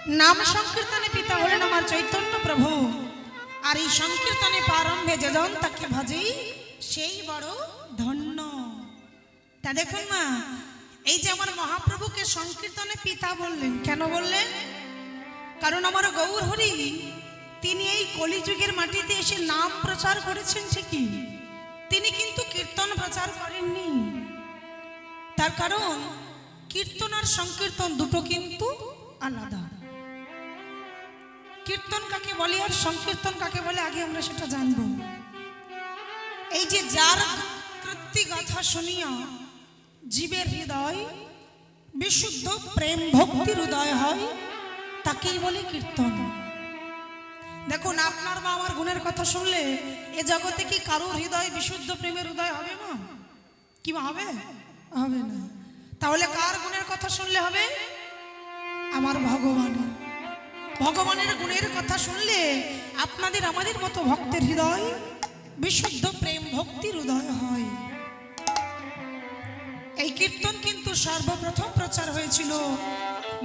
নাম সংকীর্তনে পিতা হলেন আমার চৈতন্য প্রভু। আর এই সংকীর্তনে প্রারম্ভে যেজন তাকে ভজে সেই বড় ধন্য। তা দেখুন মা, এই যে আমার মহাপ্রভুকে সংকীর্তনে পিতা বললেন, কেন বললেন? কারণ আমার গৌর হরি তিনি এই কলিযুগের মাটিতে এসে নাম প্রচার করেছেন ঠিকই, তিনি কিন্তু কীর্তন প্রচার করেননি। তার কারণ কীর্তন আর সংকীর্তন দুটো কিন্তু আলাদা। কীর্তন কাকে বলে আর সংকীর্তন কাকে বলে আগে আমরা সেটা জানব। এই যে যার কৃত্তি গাথা শুনিয়া জীবের হৃদয় বিশুদ্ধ প্রেম ভক্তির উদয় হয়, তাকেই বলে কীর্তন। দেখুন, আপনার বা আমার গুণের কথা শুনলে এ জগতে কি কারোর হৃদয় বিশুদ্ধ প্রেমের উদয় হবে না? কি হবে? হবে না। তাহলে কার গুণের কথা শুনলে হবে? আমার ভগবানের। ভগবানের গুণের কথা শুনলে আপনাদের আমাদের মতো ভক্তের হৃদয় বিশুদ্ধ প্রেম ভক্তির উদয় হয়। এই কীর্তন কিন্তু সর্বপ্রথম প্রচার হয়েছিল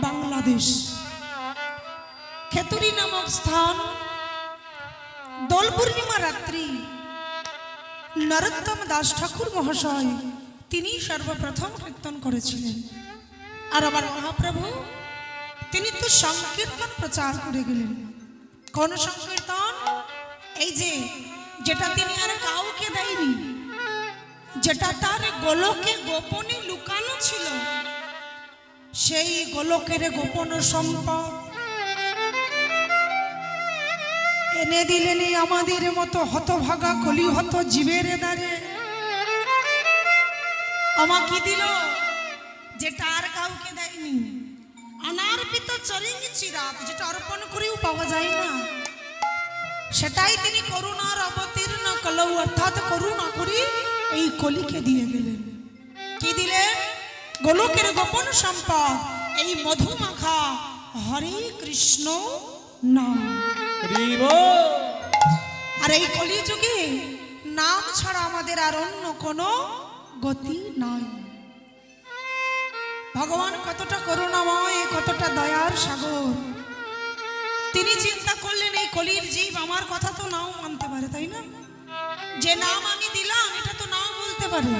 বাংলাদেশ। খেতুরি নামক স্থান, দোল পূর্ণিমা রাত্রি নরোত্তম দাস ঠাকুর মহাশয় তিনি সর্বপ্রথম কীর্তন করেছিলেন। আর আমার মহাপ্রভু তিনি তো সংকীর্তন প্রচার করে গেলেন। কোন সংকীর্তন? এই যে যেটা তিনি আর কাউকে দেয়নি, যেটা তার গোলকে গোপনে লুকানো ছিল, সেই গোলকের গোপন সম্পদ এনে দিলেন আমাদের মতো হতভাগা কলিহত জীবের দ্বারে। আমাকে দিল যেটা আর কাউকে দেয়নি, অনার্পিত চরিং চিরাত, যেটা অর্পণ করেও পাওয়া যায় না, সেটাই তিনি করুণার অবতীর্ণ কলৌ, অর্থাৎ করুণা করে এই কলিকে দিয়ে গেলেন। কি দিলেন? গোলকের গোপন সম্পদ, এই মধুমাখা হরে কৃষ্ণ নাম। আর এই কলিযুগে নাম ছাড়া আমাদের আর অন্য কোনো গতি নাই। ভগবান কতটা করুণাময়, কতটা দয়ার সাগর। তিনি চিন্তা করলেন এই কলির জীব আমার কথা তো নাও মানতে পারে, তাই না? যে নাম আমি দিলাম এটা তো নাও বলতে পারে।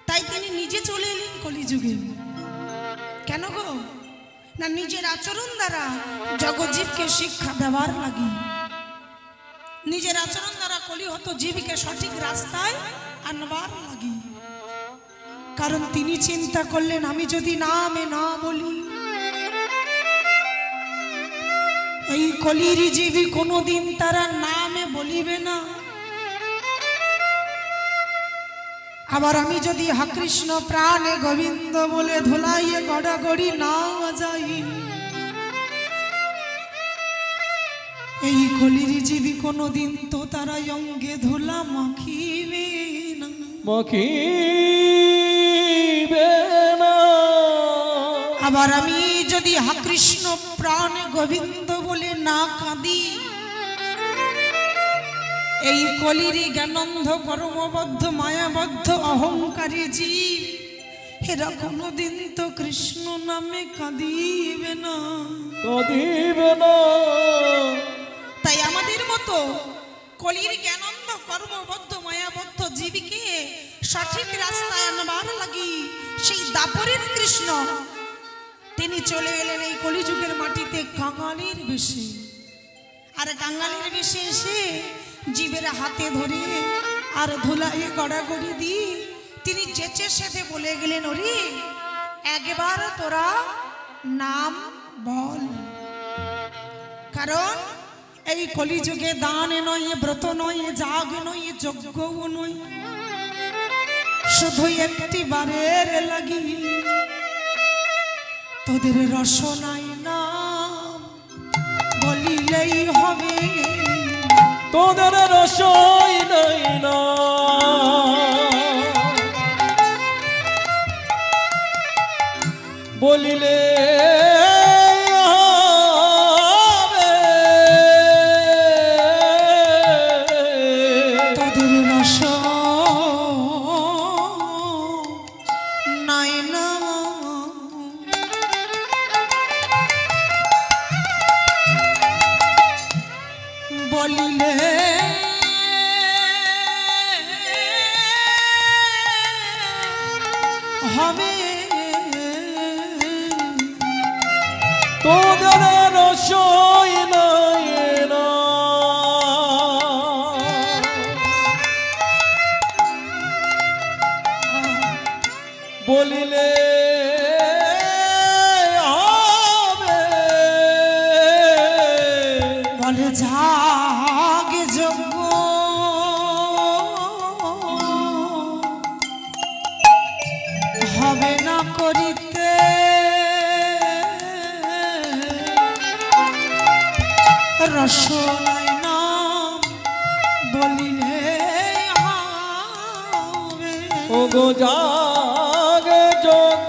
তাই তিনি নিজে চলে এলেন কলিযুগে। কেন গো? না নিজের আচরণ দ্বারা জগজীবকে শিক্ষা দেওয়ার লাগি, নিজের আচরণ দ্বারা কলিহত জীবকে সঠিক রাস্তায় আনবার লাগি। কারণ তিনি চিন্তা করলেন আমি যদি নামে না বলি, এই কলির জীবী কোনোদিন তারা নামে বলিবে না। আবার আমি যদি হা কৃষ্ণ প্রাণে গোবিন্দ বলে ধুলাইয়ে গড়াগড়ি না যাই, এই কলির জীবী কোনোদিন তো তারা অঙ্গে ধুলা মাখিবে না, মাখিবে না। আবার আমি যদি হা কৃষ্ণ প্রাণে গোবিন্দ বলে না কাঁদি, এই কলির জ্ঞানন্ধ কর্মবদ্ধ মায়াবদ্ধ অহংকারী জীব এরা কোনোদিন তো কৃষ্ণ নামে কাঁদিবে না, কাঁদিবে না। তাই আমাদের মতো কলির জ্ঞানন্ধ কর্মবদ্ধ মায়াবদ্ধ জীবকে সঠিক রাস্তায় আনবার লাগি সেই দাপরের কৃষ্ণ তিনি চলে এলেন এই কলিযুগের মাটিতে কাঙালির বেশে। আর কাঙালির বেশে এসে জীবের হাতে ধরে আর ধুলাইয়ে গড়াগড়ি দিয়ে তিনি যেচে সেতে বলে গেলেন, ওরে একবার তোরা নাম বল। কারণ এই কলিযুগে দান নয়, ব্রত নয়, যাগ নয়, যজ্ঞও নয়, শুধু একটি বারের লাগি তোদের রসনাই নাম বলিলেই হবে, তোদের রসই নাই না বলিলে হবে, তোদের রস নাই না বলিলে হবে তোদের রসই নাই না বলিলে হবে বলে জাগে যজ্ঞ হবে না করিতে রসনাই নাম বলিলে হবে ও গো জাগ যোগ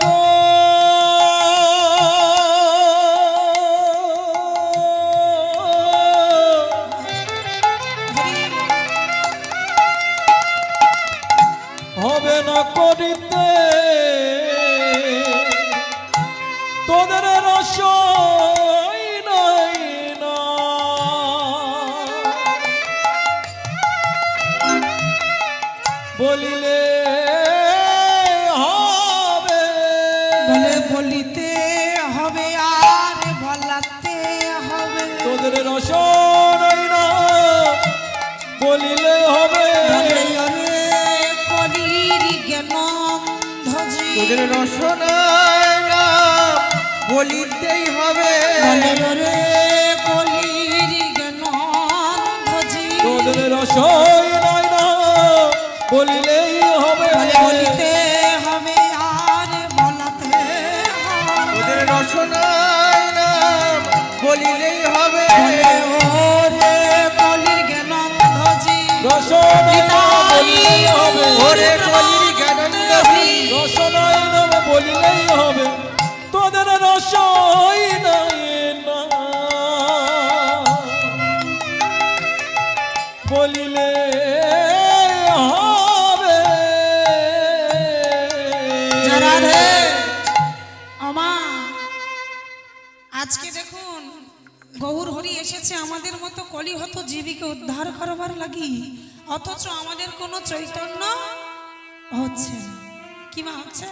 হবে না করিতে তোদের রসই নাই না বলিলে হবে বলে বলিতে হবে আর বলাতে হবে তোদের রসই না বলিলে হবে বলে ওরে কলির জ্ঞানন্ধজি তোদের রসনায় না বলিতেই হবে বলে ওরে কলির জ্ঞানন্ধজি তোদের রসই নাই না বলিলেই হবে বলে বলিতে হবে আর বলাতে হবে তোদের রসনায় না বলিলেই হবে বলে ওরে কলির জ্ঞানন্ধজি রসনাই না বলিলেই হবে ওরে কলির জ্ঞানন্দী রসনাই না বলিলেই হবে তোদের রসই নাই না বলিলে হবে যারা রে আমা আজকে দেখুন গৌর হরি এসেছে আমাদের মতো কলিহত জীবীকে উদ্ধার করবার লাগি অথচ আমাদের কোনো চৈতন্য হচ্ছে না কি মা হচ্ছে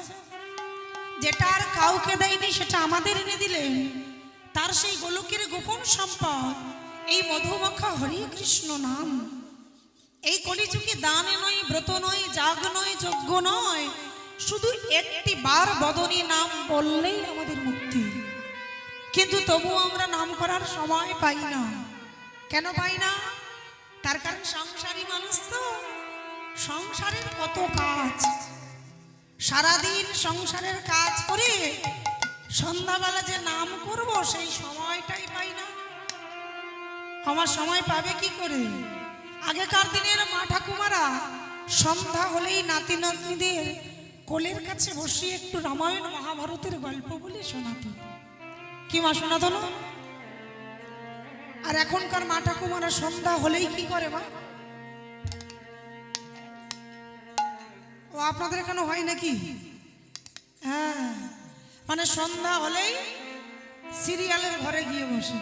যেটা আর কাউকে দেয়নি সেটা আমাদের এনে দিলেন তার সেই গোলকের গোপন সম্পদ এই মধুমাখা হরে কৃষ্ণ নাম এই কলিযুগে দানে নয় ব্রত নয় যাগ নয় যজ্ঞ নয় শুধু একটি বার বদনী নাম বললেই আমাদের মুক্তি কিন্তু তবু আমরা নাম করার সময় পাই না কেন পাই না তার কারণ সংসারী মানুষ তো সংসারের কত কাজ সারাদিন সংসারের কাজ করে সন্ধ্যাবেলা যে নাম করব সেই সময়টাই পাই না আমার সময় পাবে কি করে আগেকার দিনের মা ঠাকুমারা সন্ধ্যা হলেই নাতি নাতনিদের কোলের কাছে বসিয়ে একটু রামায়ণ মহাভারতের গল্প বলে শোনাতো কি মা শোনাতো না আর এখনকার মা ঠাকুমারা সন্ধ্যা হলেই কি করে মা ও আপনাদের এখানে হয় নাকি হ্যাঁ মানে সন্ধ্যা হলেই সিরিয়ালের ঘরে গিয়ে বসে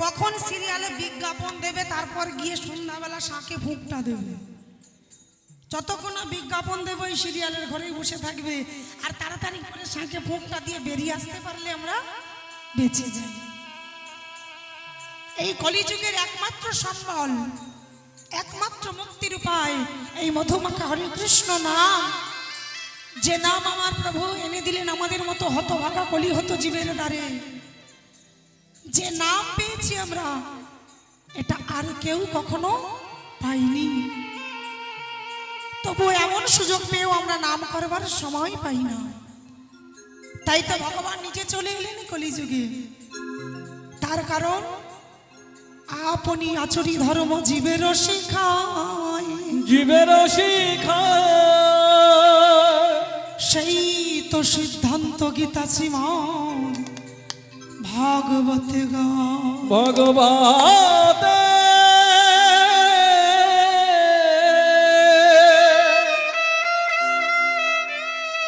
কখন সিরিয়ালে বিজ্ঞাপন দেবে তারপর গিয়ে সন্ধ্যাবেলা শাঁখে ফুঁকটা দেবে যতক্ষণ না বিজ্ঞাপন দেবে ওই সিরিয়ালের ঘরেই বসে থাকবে আর তাড়াতাড়ি করে শাঁখে ফুঁকটা দিয়ে বেরিয়ে আসতে পারলে আমরা বেঁচে যাই এই কলিযুগের একমাত্র সম্বল একমাত্র মুক্তির উপায় এই মধুমাখা হরে কৃষ্ণ নাম যে নাম আমার প্রভু এনে দিলেন আমাদের মতো হতভাগা কলিহত জীবের দ্বারে যে নাম পেয়েছি আমরা এটা আর কেউ কখনো পাইনি তবু এমন সুযোগ পেয়েও আমরা নাম করবার সময় পাই না তাই তো ভগবান নিজে চলে এলেন কলিযুগে তার কারণ আপনি আচরি ধর্ম জীবের শিখায় জীবের শিখায় সেই তো সিদ্ধান্ত গীতা শ্রীমান ভাগবতে গা ভগবতে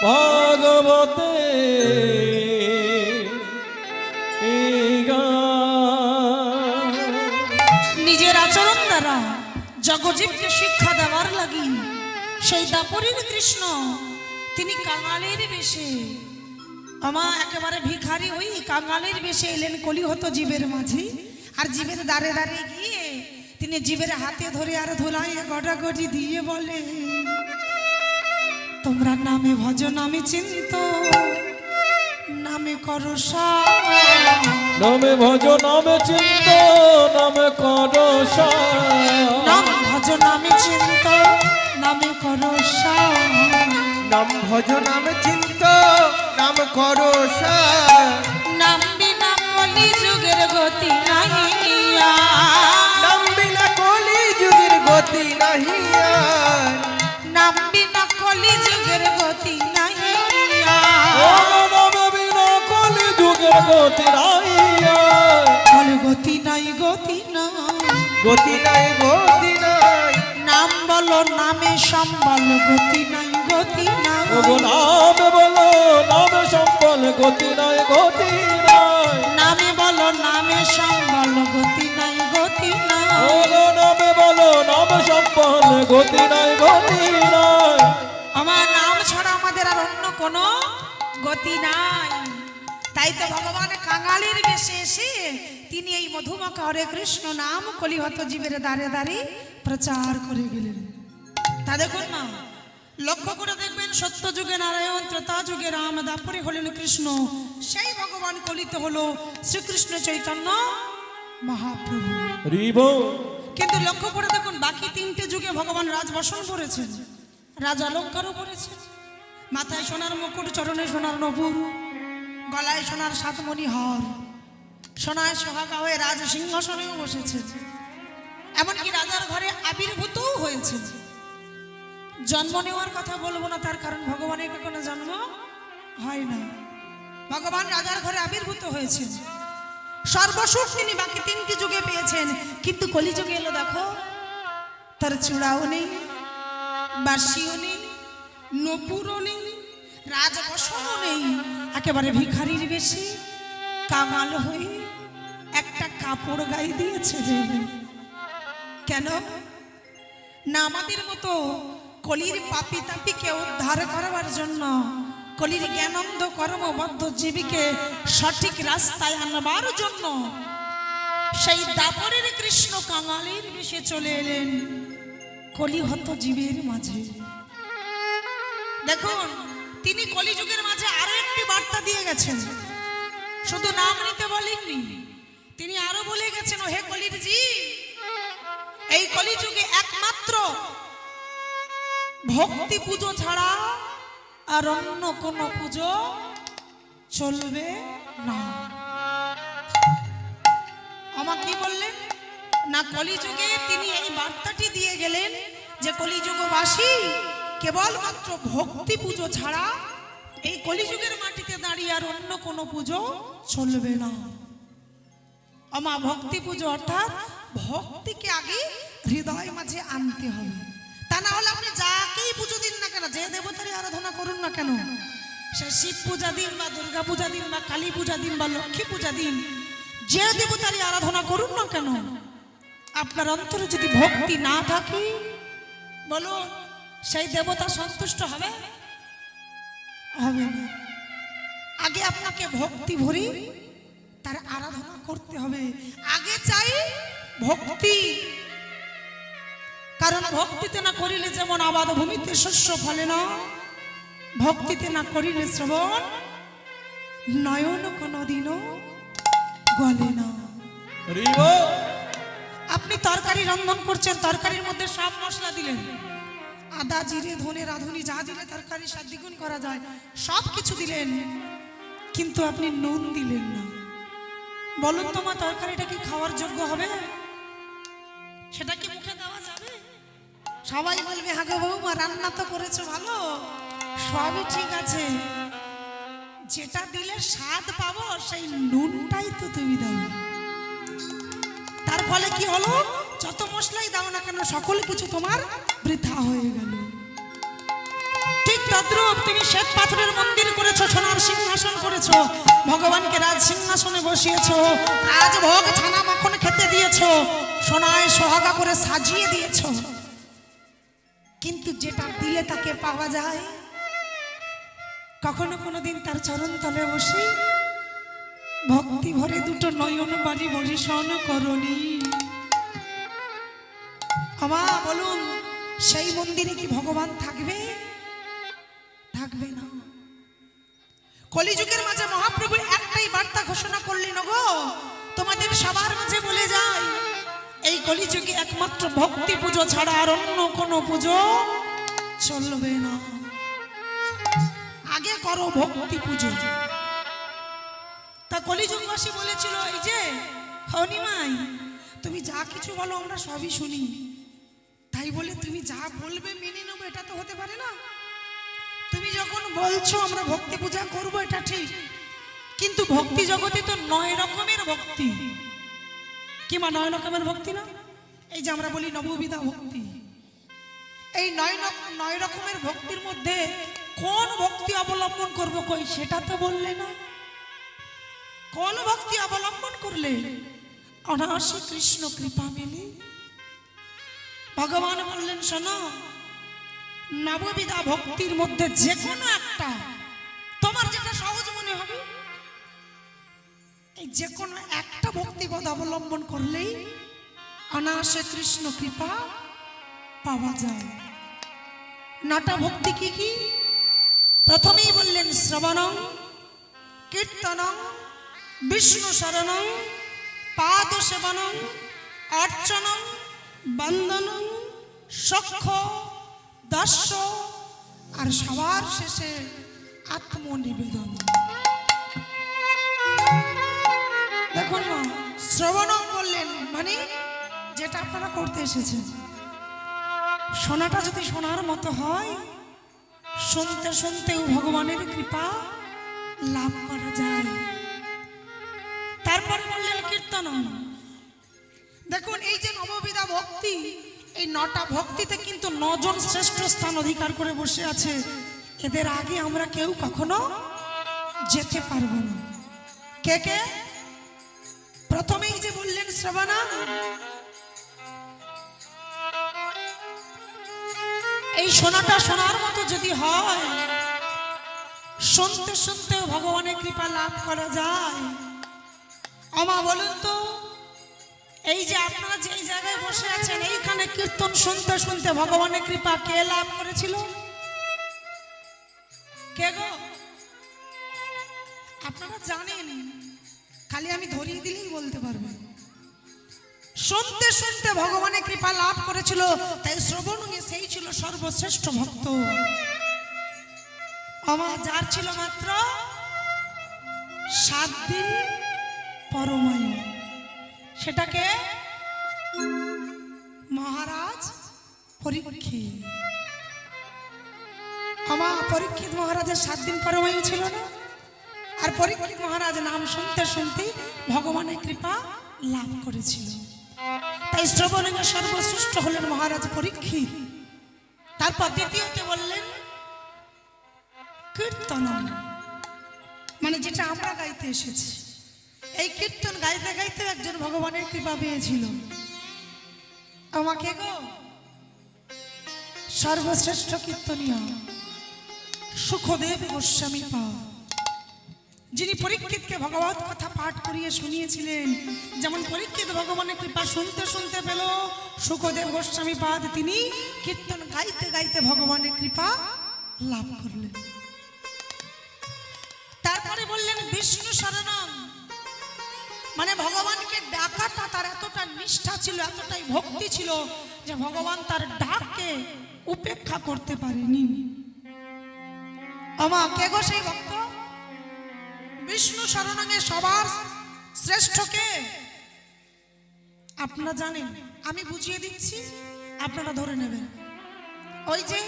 ভাগবতে নিজের জগজীবকে শিক্ষা দেওয়ার লাগি সেই দাপরের কৃষ্ণ তিনি কাঙালের বেশে একেবারে ভিখারি ওই কাঙালের বেশে এলেন কলিহত জীবের মাঝে। আর জীবের দ্বারে দ্বারে গিয়ে তিনি জীবের হাতে ধরে আর ধুলাইয়ে গটাগটি দিয়ে বলে, তোমরা নামে ভজ নামে চিন্ত নামে করো নামে ভজ নামে চিন্ত নামে করো নাম ভজ নামে চিন্ত নামে করো নাম ভজ নাম চিন্ত নাম করো নাম বিনা কলি যুগের গতি নাহি নাম বিনা কলি যুগের গতি নাহি নাম বিনা কলি যুগের গতি নাহি নামে বিনা কলি যুগের গতি নাই কলি গতি নাই গতি নাই গতি নাই গতি নাই নাম বলো নামে সম্বল গতি নাই গতি নাই ওগো নামে বলো নামে সম্বল গতি নাই গতি নাই নামে বলো নামে সম্বল গতি নাই গতি নাই ওগো নামে বলো নামে সম্বল গতি নাই গতি নাই আমার নাম ছাড়া আমাদের আর অন্য কোনো গতি নাই। তাই তো ভগবান কাঙালির বেশে এসে তিনি এই মধুমাখা হরে কৃষ্ণ নাম কলিহত জীবের দ্বারে দ্বারে প্রচার করে গেলেন। তা দেখুন না, লক্ষ্য করে দেখবেন সত্য যুগে নারায়ণ, ত্রেতা যুগে রাম, দাপরে হলেন কৃষ্ণ, সেই ভগবান কলিতে হলো শ্রীকৃষ্ণ চৈতন্য মহাপ্রভু। রিব কিন্তু লক্ষ্য করে দেখুন বাকি তিনটে যুগে ভগবান রাজবসন করেছেন, রাজ অলঙ্কারও করেছেন, মাথায় সোনার মুকুট, চরণে সোনার নপুর, গলায় সোনার সাতমণি হার, সোনায় সোহাগা হয়ে রাজ সিংহাসনেও বসেছেন, এমনকি রাজার ঘরে আবির্ভূতও হয়েছে। জন্ম নেওয়ার কথা বলবো না, তার কারণ ভগবানের কোনো জন্ম হয় না। ভগবান রাজার ঘরে আবির্ভূত হয়েছেন, সর্বসুখ তিনি বাকি তিনটি যুগে পেয়েছেন। কিন্তু কলিযুগে এলো দেখো, তার চূড়াও নেই, বাসিও নেই, নপুরও নেই, রাজবসনও নেই, একেবারে ভিখারির বেশি কাঙাল হয়ে একটা কাপড় গায়ে দিয়েছে। কেন না আমাদের মতো কলির পাপি তাপিকে উদ্ধার করবার জন্য, কলির জ্ঞানন্দ কর্মবদ্ধ জীবীকে সঠিক রাস্তায় আনবার জন্য সেই দাপরের কৃষ্ণ কাঙালের বেশে চলে এলেন কলিহত জীবের মাঝে। দেখুন তিনি কলিযুগের মাঝে আরো একটি বার্তা দিয়ে গেছেন, শুধু নাম নিতে বলেননি, তিনি আরো বলে গেছেন, হে কলির জীব, এই কলিযুগে একমাত্র ভক্তি পুজো ছাড়া আর অন্য কোন পুজো চলবে না। আমা কি বললেন না, কলিযুগে তিনি এই বার্তাটি দিয়ে গেলেন যে কলিযুগবাসী কেবলমাত্র ভক্তি পুজো ছাড়া এই কলিযুগের মাটিতে দাঁড়িয়ে আর অন্য কোন পুজো চলবে না। আমা ভক্তি পুজো অর্থাৎ ভক্তিকে আগে হৃদয় মাঝে আনতে হবে, তা না হলে আপনি যাকেই পুজো দিন না কেন, যে দেবতারই আরাধনা করুন না কেন, সে শিব পূজা দিন বা দুর্গা পূজা দিন বা কালী পূজা দিন বা লক্ষ্মী পূজা দিন, যে দেবতারই আরাধনা করুন না কেন, আপনার অন্তরে যদি ভক্তি না থাকে, বলো সেই দেবতা সন্তুষ্ট হবে? হবে না। আগে আপনাকে ভক্তি ভরে তার আরাধনা করতে হবে। আগে চাই ভক্তি, কারণ ভক্তিতে না করিলে যেমন আবাদ ভূমিতে শস্য ফলে না, ভক্তিতে না করিলে শ্রবণ নয়ন কোনদিনও গলে না। রিব আপনি তরকারি রন্ধন করছেন, তরকারির মধ্যে সব মশলা দিলেন, আদা জিরে ধনে রাঁধুনি যা দিলে তরকারি স্বাদ দ্বিগুণ করা যায়, সব কিছু দিলেন, কিন্তু আপনি নুন দিলেন না। বলুন তোমার তরকারিটা কি খাওয়ার যোগ্য হবে? সেটা কি মুখে দেওয়া যাবে? সবাই বলবে হ্যাঁ গো বৌমা রান্না তো করেছো ভালো, সবই ঠিক আছে, যেটা দিলে স্বাদ পাবো সেই নুনটাই তো তুমি দাও। তার ফলে কি হলো, যত মশলাই দাও না কেন সকল কিছু তোমার বৃথা হয়ে গেল। ঠিক তদ্রূপ তুমি শ্বেত পাথরের মন্দির করেছো, সোনার সিংহাসন করেছো, ভগবানকে রাজ সিংহাসনে বসিয়েছো, রাজভোগ ছানা মাখন খেতে দিয়েছো, সোনায় সোহাগা করে সাজিয়ে দিয়েছ, কিন্তু যেটা দিলে তাকে পাওয়া যায়, কখনো কোনোদিন তার চরণ তলে বসে ভক্তি ভরে দুটো নয়ন বাড়ি বরিশন করনি। আমা বলুন, সেই মন্দিরে কি ভগবান থাকবে? থাকবে না। কলিযুগের মাঝে মহাপ্রভু একটাই বার্তা ঘোষণা করলেন, গো তোমাদের সবার মাঝে বলে যায়, এই কলিযুগে একমাত্র ভক্তি পুজো ছাড়া আর অন্য কোনো পুজো চলবে না। আগে করো ভক্তি পুজো। তা কলিযুগবাসী বলেছিল, এই যে হনিমাই, তুমি যা কিছু বলো আমরা সবই শুনি, তাই বলে তুমি যা বলবে মেনে নেবো এটা তো হতে পারে না। তুমি যখন বলছো আমরা ভক্তি পূজা করবো, এটা ঠিক, কিন্তু ভক্তি জগতে তো 9 রকমের ভক্তি। কি মা 9 রকমের ভক্তি না? এই যে আমরা বলি নববিধা ভক্তি, এই 9 রকমের ভক্তির মধ্যে কোন ভক্তি অবলম্বন করব কই সেটা তো বললে না। কোন ভক্তি অবলম্বন করলে অনায়াসে কৃষ্ণ কৃপা মেলে? ভগবান বললেন, শোনো, নববিধা ভক্তির মধ্যে যে কোনো একটা তোমার যেটা সহজ মনে হবে, এই যে কোনো একটা ভক্তিপদ অবলম্বন করলেই অনায়াসে কৃষ্ণ কৃপা পাওয়া যায়। 9টা ভক্তি কি কি? প্রথমেই বললেন শ্রবণং, কীর্তনং, বিষ্ণু শরণং, পাদ সেবনং, অর্চনং, বন্দনং, সখ্য, দর্শ, আর সবার শেষে আত্মনিবেদন। দেখুন মা, শ্রবণং বললেন মানে যেটা আপনারা করতে এসেছেন, শোনাটা যদি শোনার মতো হয়, শুনতে শুনতেও ভগবানের কৃপা লাভ করা যায়। তারপরে বললেন কীর্তনং। দেখুন, এই যে নববিধা ভক্তি, এই 9টা ভক্তিতে কিন্তু 9 জন শ্রেষ্ঠ স্থান অধিকার করে বসে আছে। এদের আগে আমরা কেউ কখনো যেতে পারবো না। কে কে? প্রথমেই যে বললেন শ্রবণা, এই শোনাটা শোনার মতো যদি হয়, শুনতে শুনতেও ভগবানের কৃপা লাভ করা যায়। আমা বলুন তো, এই যে আপনারা যে জায়গায় বসে আছেন, এইখানে কীর্তন শুনতে শুনতে ভগবানের কৃপা কে লাভ করেছিল? কে গো? আপনারা জানেন, খালি আমি ধরিয়ে দিলেই বলতে পারবেন। শুনতে শুনতে ভগবানের কৃপা লাভ করেছিল, তাই শ্রবণে সেই ছিল সর্বশ্রেষ্ঠ ভক্ত। আমার যার ছিল মাত্র 7 দিন পরমায়ু, সেটাকে মহারাজ পরীক্ষিত। আমার পরীক্ষিত মহারাজের 7 দিন পরমায়ু ছিল না, আর পরীক্ষিত মহারাজ নাম শুনতে শুনতে ভগবানের কৃপা লাভ করেছিল। তাই শ্রবণে সর্বশ্রেষ্ঠ হলেন মহারাজ পরীক্ষিত। তারপর দ্বিতীয়তে বললেন কীর্তন, মানে যেটা আমরা গাইতে এসেছি। এই কীর্তন গাইতে গাইতে একজন ভগবানের কৃপা পেয়েছিল। আমাকে গো সর্বশ্রেষ্ঠ কীর্তনীয় সুখদেব গোস্বামী পাদ, যিনি পরীক্ষিতকে ভগবত কথা পাঠ করিয়ে শুনিয়েছিলেন। যেমন পরীক্ষিত ভগবানের কৃপা শুনতে শুনতে পেল, সুখদেব গোস্বামী পাদ তিনি কীর্তন গাইতে গাইতে ভগবানের কৃপা লাভ করলেন। তারপরে বললেন বিষ্ণু শরণং, মানে ভগবানকে ডাকাটা তার এতটা নিষ্ঠা ছিল, এতটাই ভক্তি ছিল যে ভগবান তার ডাককে উপেক্ষা করতে পারেনি। আমা কে গো সেই ভক্ত? বিষ্ণু শরণে সবার শ্রেষ্ঠ কে আপনারা জানেন? আমি বুঝিয়ে দিচ্ছি, আপনারা ধরে নেবেন। ওই যে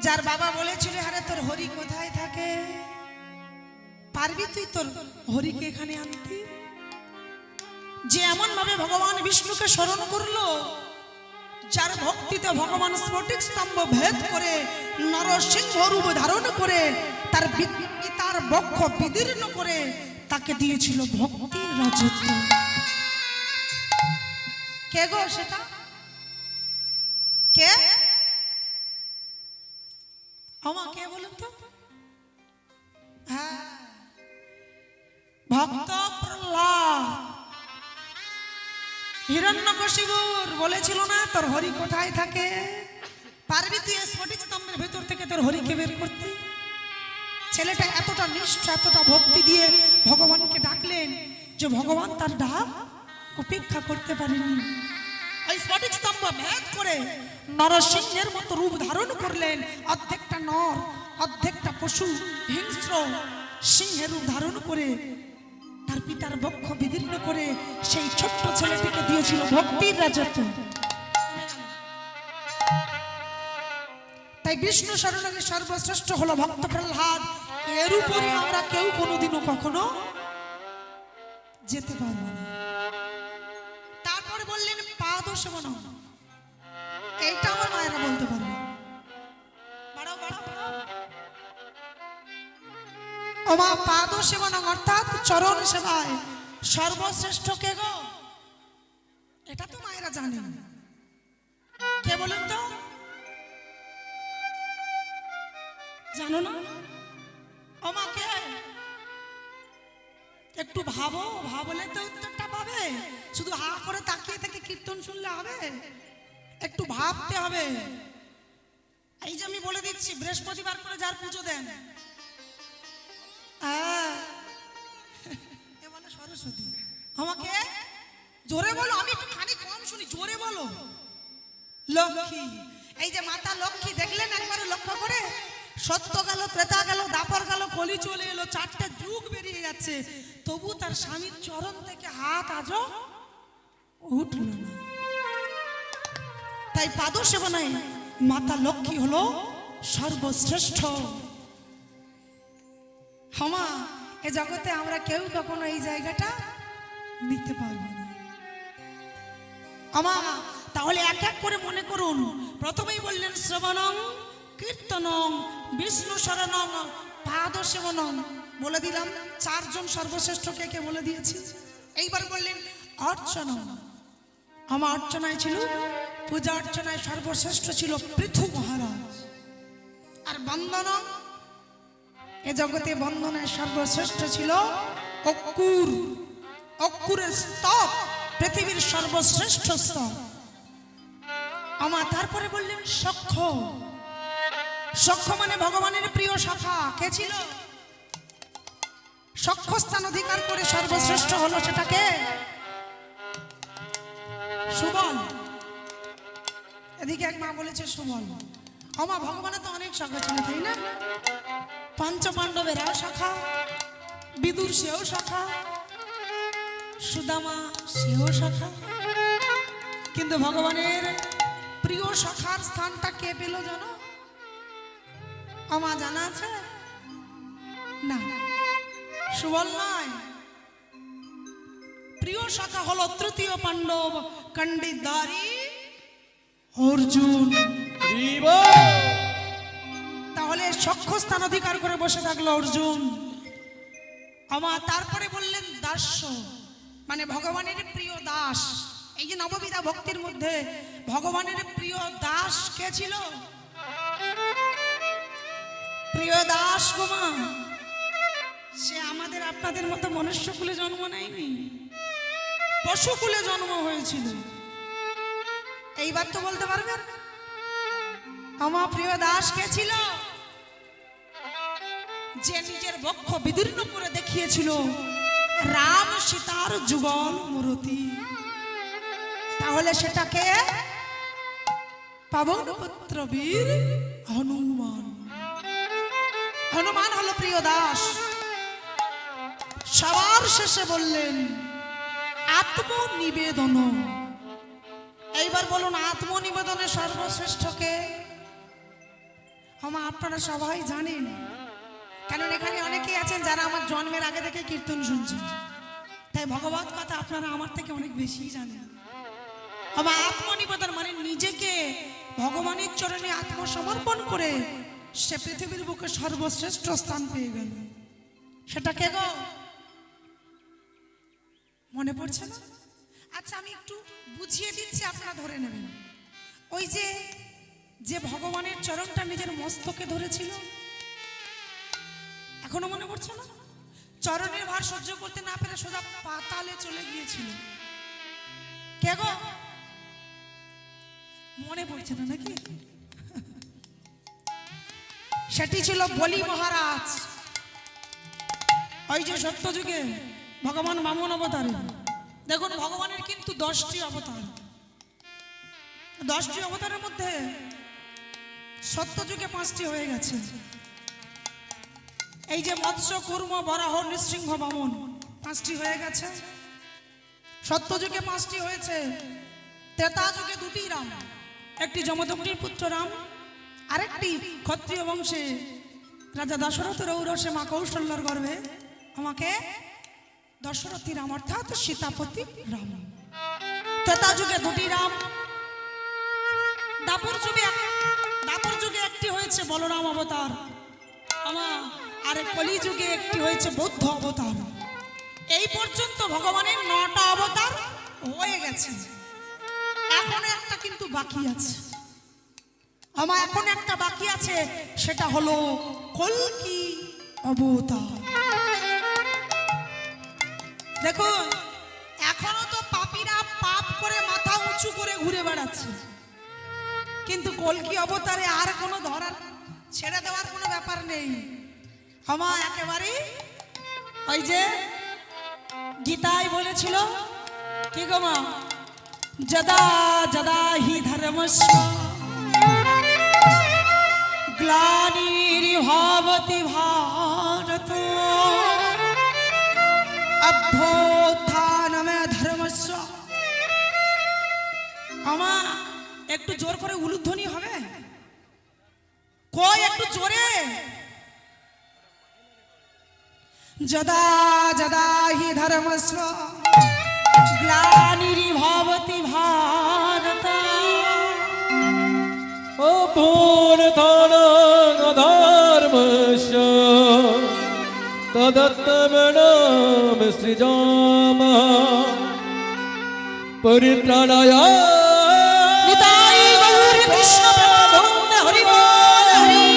যার বাবা বলেছিল, আরে তোর হরি কোথায় থাকে, পারবি তুই তোর হরিকে এখানে আনতে? যে এমন ভাবে ভগবান বিষ্ণুকে স্মরণ করলো, যার ভক্তিতে ভগবান স্ফটিক স্তম্ভ ভেদ করে নরসিংহ রূপ ধারণ করে তার পিতার বক্ষ বিদীর্ণ করে তাকে দিয়েছিল ভক্তির রাজত্ব। কে গো সেটা? কে? আমা কে বলুন তো? হ্যাঁ, ভক্ত প্রহ্লাদ। হিরণ্যকশিপুর বলেছিল না তোর হরি কোথায় থাকে, পারবি তুই স্ফটিক স্তম্ভের ভেতর থেকে তোর হরিকে বের করতে? ছেলেটা এতটা নিষ্ঠা এতটা ভক্তি দিয়ে ভগবানকে ডাকলেন যে ভগবান তার ডাক উপেক্ষা করতে পারেনি। ওই স্ফটিক স্তম্ভ ভেদ করে নরসিংহের মতো রূপ ধারণ করলেন। অর্ধেকটা নর অর্ধেকটা পশু হিংস্র সিংহের রূপ ধারণ করে তার পিতার বক্ষ বিদীর্ণ করে সেই ছোট্ট ছেলেটিকে দিয়েছিল ভক্তির রাজত্ব। তাই বিষ্ণু শরণাগী সর্বশ্রেষ্ঠ হলো ভক্ত প্রহ্লাদ। এর উপরে আমরা কেউ কোনোদিনও কখনো যেতে পারবো না। তারপরে বললেন পাদ সেবন, এইটা আমার মায়েরা বলতে পারবে। বাড়াও বাড়াও বাড়াও। ওমা পাদ সেবন অর্থাৎ চরণ সেবায় সর্বশ্রেষ্ঠ কে গো? এটা তো মায়েরা জানেন। কে বলেন তো? জানো না? ওমা কে? একটু ভাবো, ভাবলে তো উত্তরটা পাবে। শুধু হা করে তাকিয়ে থেকে কীর্তন শুনলে হবে, একটু ভাবতে হবে। এই যে আমি বলে দিচ্ছি, বৃহস্পতিবার করে যার পুজো দেন, এ বলে সরস্বতী। আমাকে জোরে বলো, আমি একটু খানি কম শুনি, জোরে বলো। লক্ষ্মী। এই যে মাতা লক্ষ্মী দেখলেন একবারে লক্ষ্য করে? সত্য গেল, ত্রেতা গেল, দাপর গেল, কলি চলে এলো, 4টে যুগ বেরিয়ে যাচ্ছে, তবু তার স্বামীর চরণ থেকে হাত আজও উঠল না। তাই পাদ সেবনায় মাতা লক্ষ্মী হলো সর্বশ্রেষ্ঠ। হামা এ জগতে আমরা কেউ কখনো এই জায়গাটা নিতে পারবো না। আমা তাহলে এক এক করে মনে করুন। প্রথমেই বললেন শ্রবণং কীর্তনং বিষ্ণু শরণং পাদ সেবনং, বলে দিলাম 4 জন সর্বশ্রেষ্ঠ কে কে বলে দিয়েছি। এইবার বললেন অর্চনং। আমার অর্চনায় ছিল, পূজা অর্চনায় সর্বশ্রেষ্ঠ ছিল পৃথু মহারাজ। আর বন্দনং, এ জগতে বন্দনায় সর্বশ্রেষ্ঠ ছিল অক্কুর। অক্কুরের স্তব পৃথিবীর সর্বশ্রেষ্ঠ স্তব। আমার তারপরে বললেন সখ্য। সখ্য মানে ভগবানের প্রিয় শাখা। কে ছিল? সখ্য স্থান অধিকার করে সর্বশ্রেষ্ঠ হলো সেটাকে সুবল। এদিকে এক মা বলেছে সুবল। আমা ভগবানের তো অনেক শাখা ছিল, তাই না? পঞ্চ পাণ্ডবেরাও শাখা, বিদুর সেও শাখা, সুদামা সেও শাখা। কিন্তু ভগবানের প্রিয় শাখার স্থানটা কে পেল জানো? আমা জানা আছে? না, সুবল নয়। প্রিয় শাখা হলো তৃতীয় পাণ্ডব কণ্ডিতধারী অর্জুন। তাহলে সখ্য স্থান অধিকার করে বসে থাকলো অর্জুন। আমা তারপরে বললেন দাস্য, মানে ভগবানের প্রিয় দাস। এই যে নববিধা ভক্তির মধ্যে ভগবানের প্রিয় দাস কে ছিল? প্রিয় দাস গোমা, সে আমাদের আপনাদের মতো মনুষ্যকুলে জন্ম নেয়নি, পশুকুলে জন্ম হয়েছিল। এইবার তো বলতে পারবেন আমার প্রিয় দাস কে ছিল? যে নিজের বক্ষ বিদীর্ণ করে দেখিয়েছিল রাম সীতার যুগল মূরতি। তাহলে সেটাকে পাবন পুত্র বীর হনুমান। হনুমান হলো প্রিয় দাস। সবার শেষে বললেন আত্মনিবেদন। এইবার বলুন আত্মনিবেদনে সর্বশ্রেষ্ঠ কে? আপনারা সবাই জানেন, কারণ এখানে অনেকেই আছেন যারা আমার জন্মের আগে থেকে কীর্তন শুনছেন, তাই ভগবত কথা আপনারা আমার থেকে অনেক বেশি জানেন। আমার আত্মনিবেদন মানে নিজেকে ভগবানের চরণে আত্মসমর্পণ করে সে পৃথিবীর বুকে সর্বশ্রেষ্ঠ স্থান পেয়ে গেল। সেটা কে গো? মনে পড়ছে না? আচ্ছা আমি একটু বুঝিয়ে দিচ্ছি, আপনারা ধরে নেবেন। ওই যে যে ভগবানের চরণটা নিজের মস্তকে ধরেছিল, এখনো মনে পড়ছে না? চরণের ভার সহ্য করতে না পেরে সোজা পাতালে চলে গিয়েছিল। কে গো? মনে পড়ছে না নাকি? সেটি ছিল বলি মহারাজ। ওই যে সত্যযুগে ভগবান বামন অবতারে, দেখুন ভগবানের কিন্তু 10টি অবতার। 10টি অবতারের মধ্যে সত্যযুগে 5টি হয়ে গেছে। এই যে মৎস্য কুর্ম বরাহ নৃসিংহ বামন 5টি হয়ে গেছে। সত্যযুগে 5টি হয়েছে। ত্রেতা যুগে 2টি রাম, একটি যমদগ্নির পুত্র রাম, আরেকটি ক্ষত্রিয় বংশে রাজা দশরথের ঔরসে মা কৌশল্যার গর্ভে আমাকে দশরথী রাম অর্থাৎ সীতাপতি রাম। ত্রেতা যুগে 2টি রাম। দাপর যুগে একটি হয়েছে বলরাম অবতার আর কলি যুগে একটি হয়েছে বৌদ্ধ অবতার। এই পর্যন্ত ভগবানের 9টা অবতার হয়ে গেছে। এখন একটা কিন্তু বাকি আছে। এখন একটা বাকি আছে, সেটা হলো কল্কি অবতার। দেখুন এখনো তো পাপীরা পাপ করে মাথা উঁচু করে ঘুরে বেড়াচ্ছে, কিন্তু কল্কি অবতারে আর কোনো ধরার ছেড়ে দেওয়ার কোনো ব্যাপার নেই। একেবারে ওই যে গীতায় বলেছিল কি গো মা, যদা যদা হি ধর্মস্য গ্লানির্ভবতি ভারত অভ্যুত্থানমে ধর্মস্য। একটু জোর করে উলুধ্বনি হবে, কই একটু জোরে। যদা যদা হি ধর্মস্য গ্লানির্ভবতি ভারত অভ্যুত্থানমধর্মস্য তদাত্মনাম সৃজামः পরিত্রাণায় নিতাই গৌর কৃষ্ণ প্রেমানন্দে হরি বল হরি।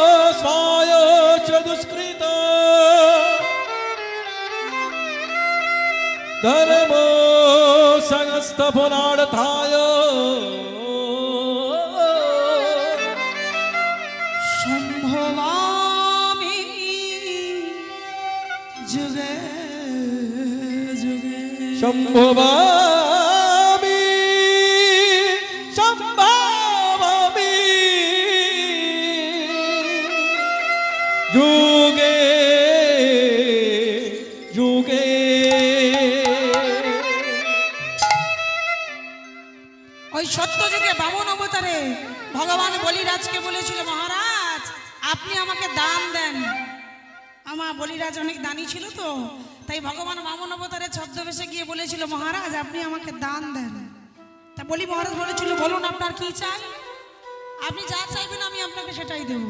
বিনাশায় চ দুষ্কৃত ধর্ম সংস্থাপনার্থায় সম্ভবামি যুগে যুগে সম্ভবামি সম্ভবামি যুগে যুগে। ওই সত্য যুগে বামন অবতারে ভগবান বলিরাজকে বলেছিল, মহারাজ আপনি আমাকে দান দেন। আমার বলিরাজ অনেক দানি ছিল তো, তাই ভগবান বামন অবতারে ছদ্মবেশে গিয়ে বলেছিল, মহারাজ আপনি আমাকে দান দেন। তা বলি মহারাজ বলেছিল, বলুন আপনার কি চাই, আপনি যা চাইবেন আমি আপনাকে সেটাই দেব।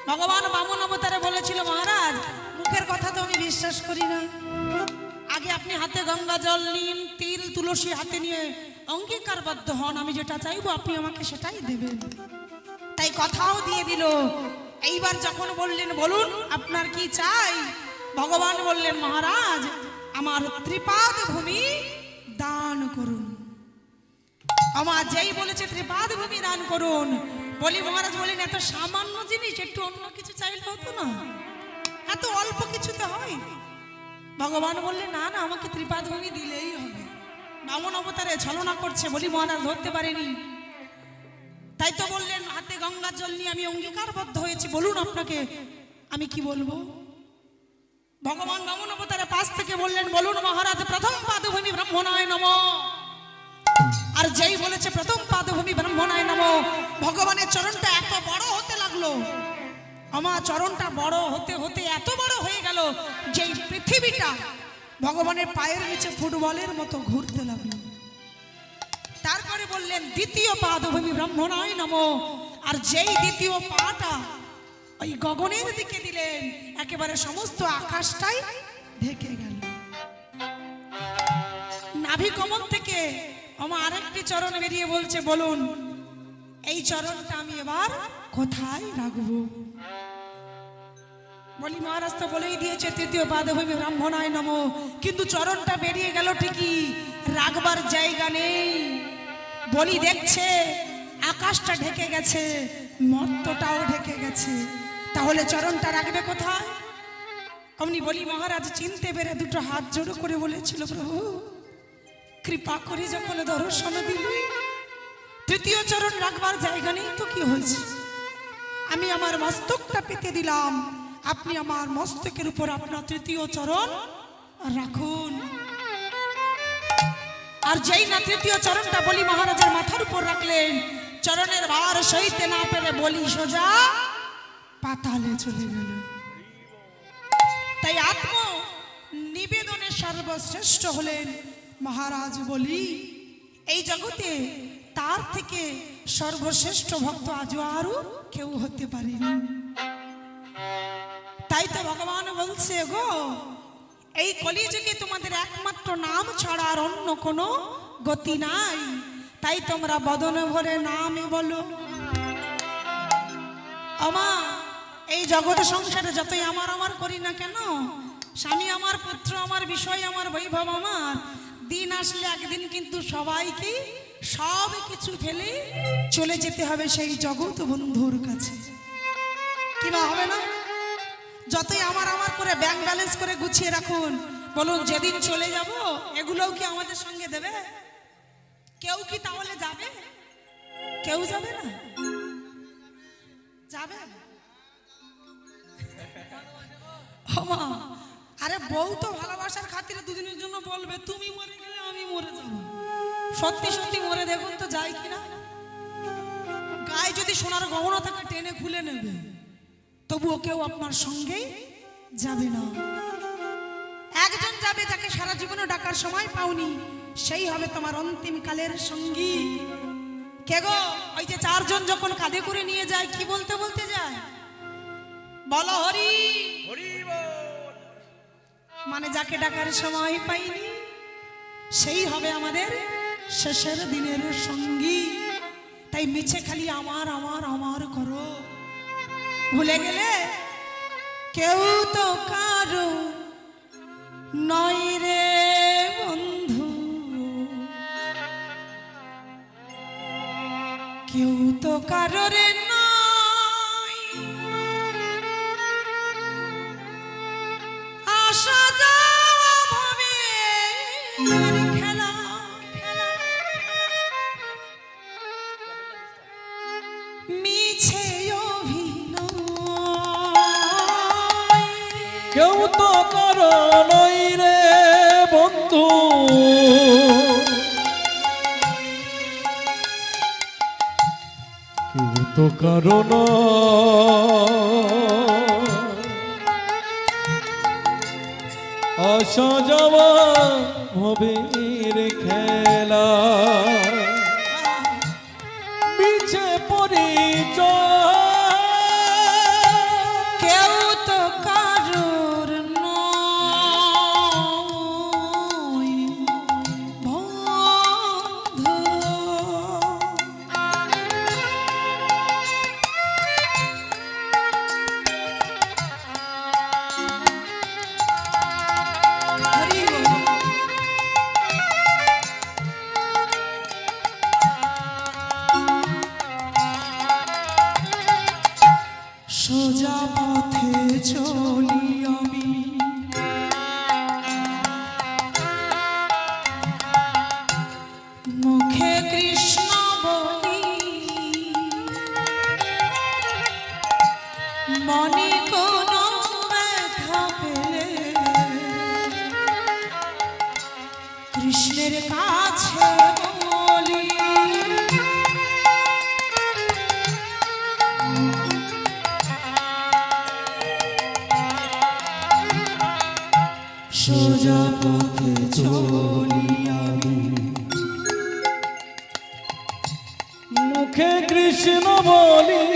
ভগবান বামন অবতারে বলেছিল, মহারাজ মুখের কথা তো আমি বিশ্বাস করি না, আগে আপনি হাতে গঙ্গা জল নিন, তিল তুলসী হাতে নিয়ে অঙ্গীকারবদ্ধ হন, আমি যেটা চাইবো আপনি আমাকে সেটাই দেবেন। তাই কথাও দিয়ে দিল। এইবার যখন বললেন বলুন আপনার কি চাই, ভগবান বললেন, মহারাজ আমার ত্রিপাদ ভূমি দান করুন। আমার যেই বলেছে ত্রিপাদ ভূমি দান করুন, বলি মহারাজ বলেন এত সামান্য জিনিস, একটু অন্য কিছু চাইলে হতো না, এত অল্প কিছুতে হয়। ভগবান বললেন, না না আমাকে ত্রিপাদ ভূমি দিলেই হবে। বামন অবতারে ছলনা করছে, বলি মহারাজ ধরতে পারেনি। তাই তো বললেন, হাতে গঙ্গা জল নিয়ে আমি অঙ্গীকারবদ্ধ হয়েছি, বলুন আপনাকে আমি কি বলবো। ভগবান বামন অবতারে পাশ থেকে বললেন, বলুন মহারাজ প্রথম পাদভূমি ব্রহ্মণায় নমঃ। আর যেই বলেছে প্রথম পাদভূমি ব্রহ্মণায় নমঃ, ভগবানের চরণটা এত বড় হতে লাগলো। আমার চরণটা বড় হতে হতে এত বড় হয়ে গেল যে পৃথিবীটা ভগবানের পায়ের নিচে ফুটবলের মতো ঘুরতে লাগলো। তারপরে বললেন দ্বিতীয় পাদভূমি ব্রহ্মণায় নমঃ। আর যেই দ্বিতীয় পাটা ওই গগনের দিকে দিলেন, একেবারে সমস্ত আকাশটাই ঢেকে গেল। নাভি কমল থেকে আমার আরেকটি চরণ বেরিয়ে বলছে, বলুন এই চরণটা আমি এবার কোথায় রাখবো? বলি মহারাজ তো বলেই দিয়েছে তৃতীয় পাদে হইবে ব্রাহ্মণায় নমো, কিন্তু চরণটা বেরিয়ে গেল ঠিকই, রাখবার জায়গা নেই। বলি দেখছে আকাশটা ঢেকে গেছে, মর্তটাও ঢেকে গেছে, তাহলে চরণটা রাখবে কোথায়? অমনি বলি মহারাজ চিনতে পেরে দুটো হাত জোড়ো করে বলেছিল, প্রভু কৃপা করে যখন দর্শন দিলি, তৃতীয় চরণ রাখবার জায়গা নেই তো কি হয়েছে, আমি আমার মস্তকটা পেতে দিলাম, আপনি আমার মস্তকের উপর আপনার তৃতীয় চরণ রাখুন। আর যেই না তৃতীয় চরণটা বলি মহারাজের মাথার উপর রাখলেন, চরণের ভার সইতে না পেরে বলি সোজা পাতালে চলে গেল। তাই আত্ম নিবেদনে সর্বশ্রেষ্ঠ হলেন মহারাজ বলি। এই জগতে তার থেকে সর্বশ্রেষ্ঠ ভক্ত আজও আরও কেউ হতে পারেনি। তাই তো ভগবান বলছে, গো এই কলিযুগে তোমাদের একমাত্র নাম ছাড়া আর অন্য কোনো গতি নাই, তাই তোমরা বদন ভরে নামে বলো। আমা এই জগৎ সংসারে যতই আমার আমার করি না কেন, স্বামী আমার, পুত্র আমার, বিষয় আমার, বৈভব আমার, দিন আসলে একদিন কিন্তু সবাইকে সব কিছু ফেলে চলে যেতে হবে সেই জগৎ বন্ধুর কাছে। কিবা হবে না? যতই আমার আমার করে ব্যাংক ব্যালেন্স করে গুছিয়ে রাখুন, বলুন যেদিন চলে যাব এগুলোও কি আমাদের সঙ্গে দেবে? কেউ কি তাহলে যাবে? কেউ যাবে না। যাবে মা, আরে বউ তো ভালোবাসার খাতিরে দুদিনের জন্য বলবে তুমি মরে গেলে আমি মরে যাব। সত্যি সত্যি মরে দেখুন তো যায় কিনা। গায়ে যদি সোনার গহনা থাকে টেনে খুলে নেবে, তবুও কেউ আপনার সঙ্গে যাবে না। একজন যাবে যাকে সারা জীবনে ডাকার সময় পাওনি, সেই হবে তোমার অন্তিম কালের সঙ্গী। কে গো? ওই যে চারজন যখন কাঁধে করে নিয়ে যায় কি বলতে বলতে যায়? বলো হরি হরি বল। মানে যাকে ডাকার সময় পাইনি সেই হবে আমাদের শেষের দিনের সঙ্গী। তাই মিছে খালি আমার আমার আমার করো, ভুলে গেলে কেউ তো কারো নয় রে বন্ধু, কেউ তো কারো রে নয়, আসা যাওয়া ভাবে খেলা খেলা, মিছে কেউ তো কারো নই রে বন্ধু, কেউ তো কারো আসা যাওয়া ভবের খেলা, মিছে পরিচয় কেউ তো কারোর নয় বন্ধু। হরি বল। সোজা পথে চলি আমি, মুখে কৃষ্ণ বলি, মনে কোনো ব্যথা পেলে কৃষ্ণের কাছে বলি। সোজা পথে চলি আমি, মুখে কৃষ্ণ বলি,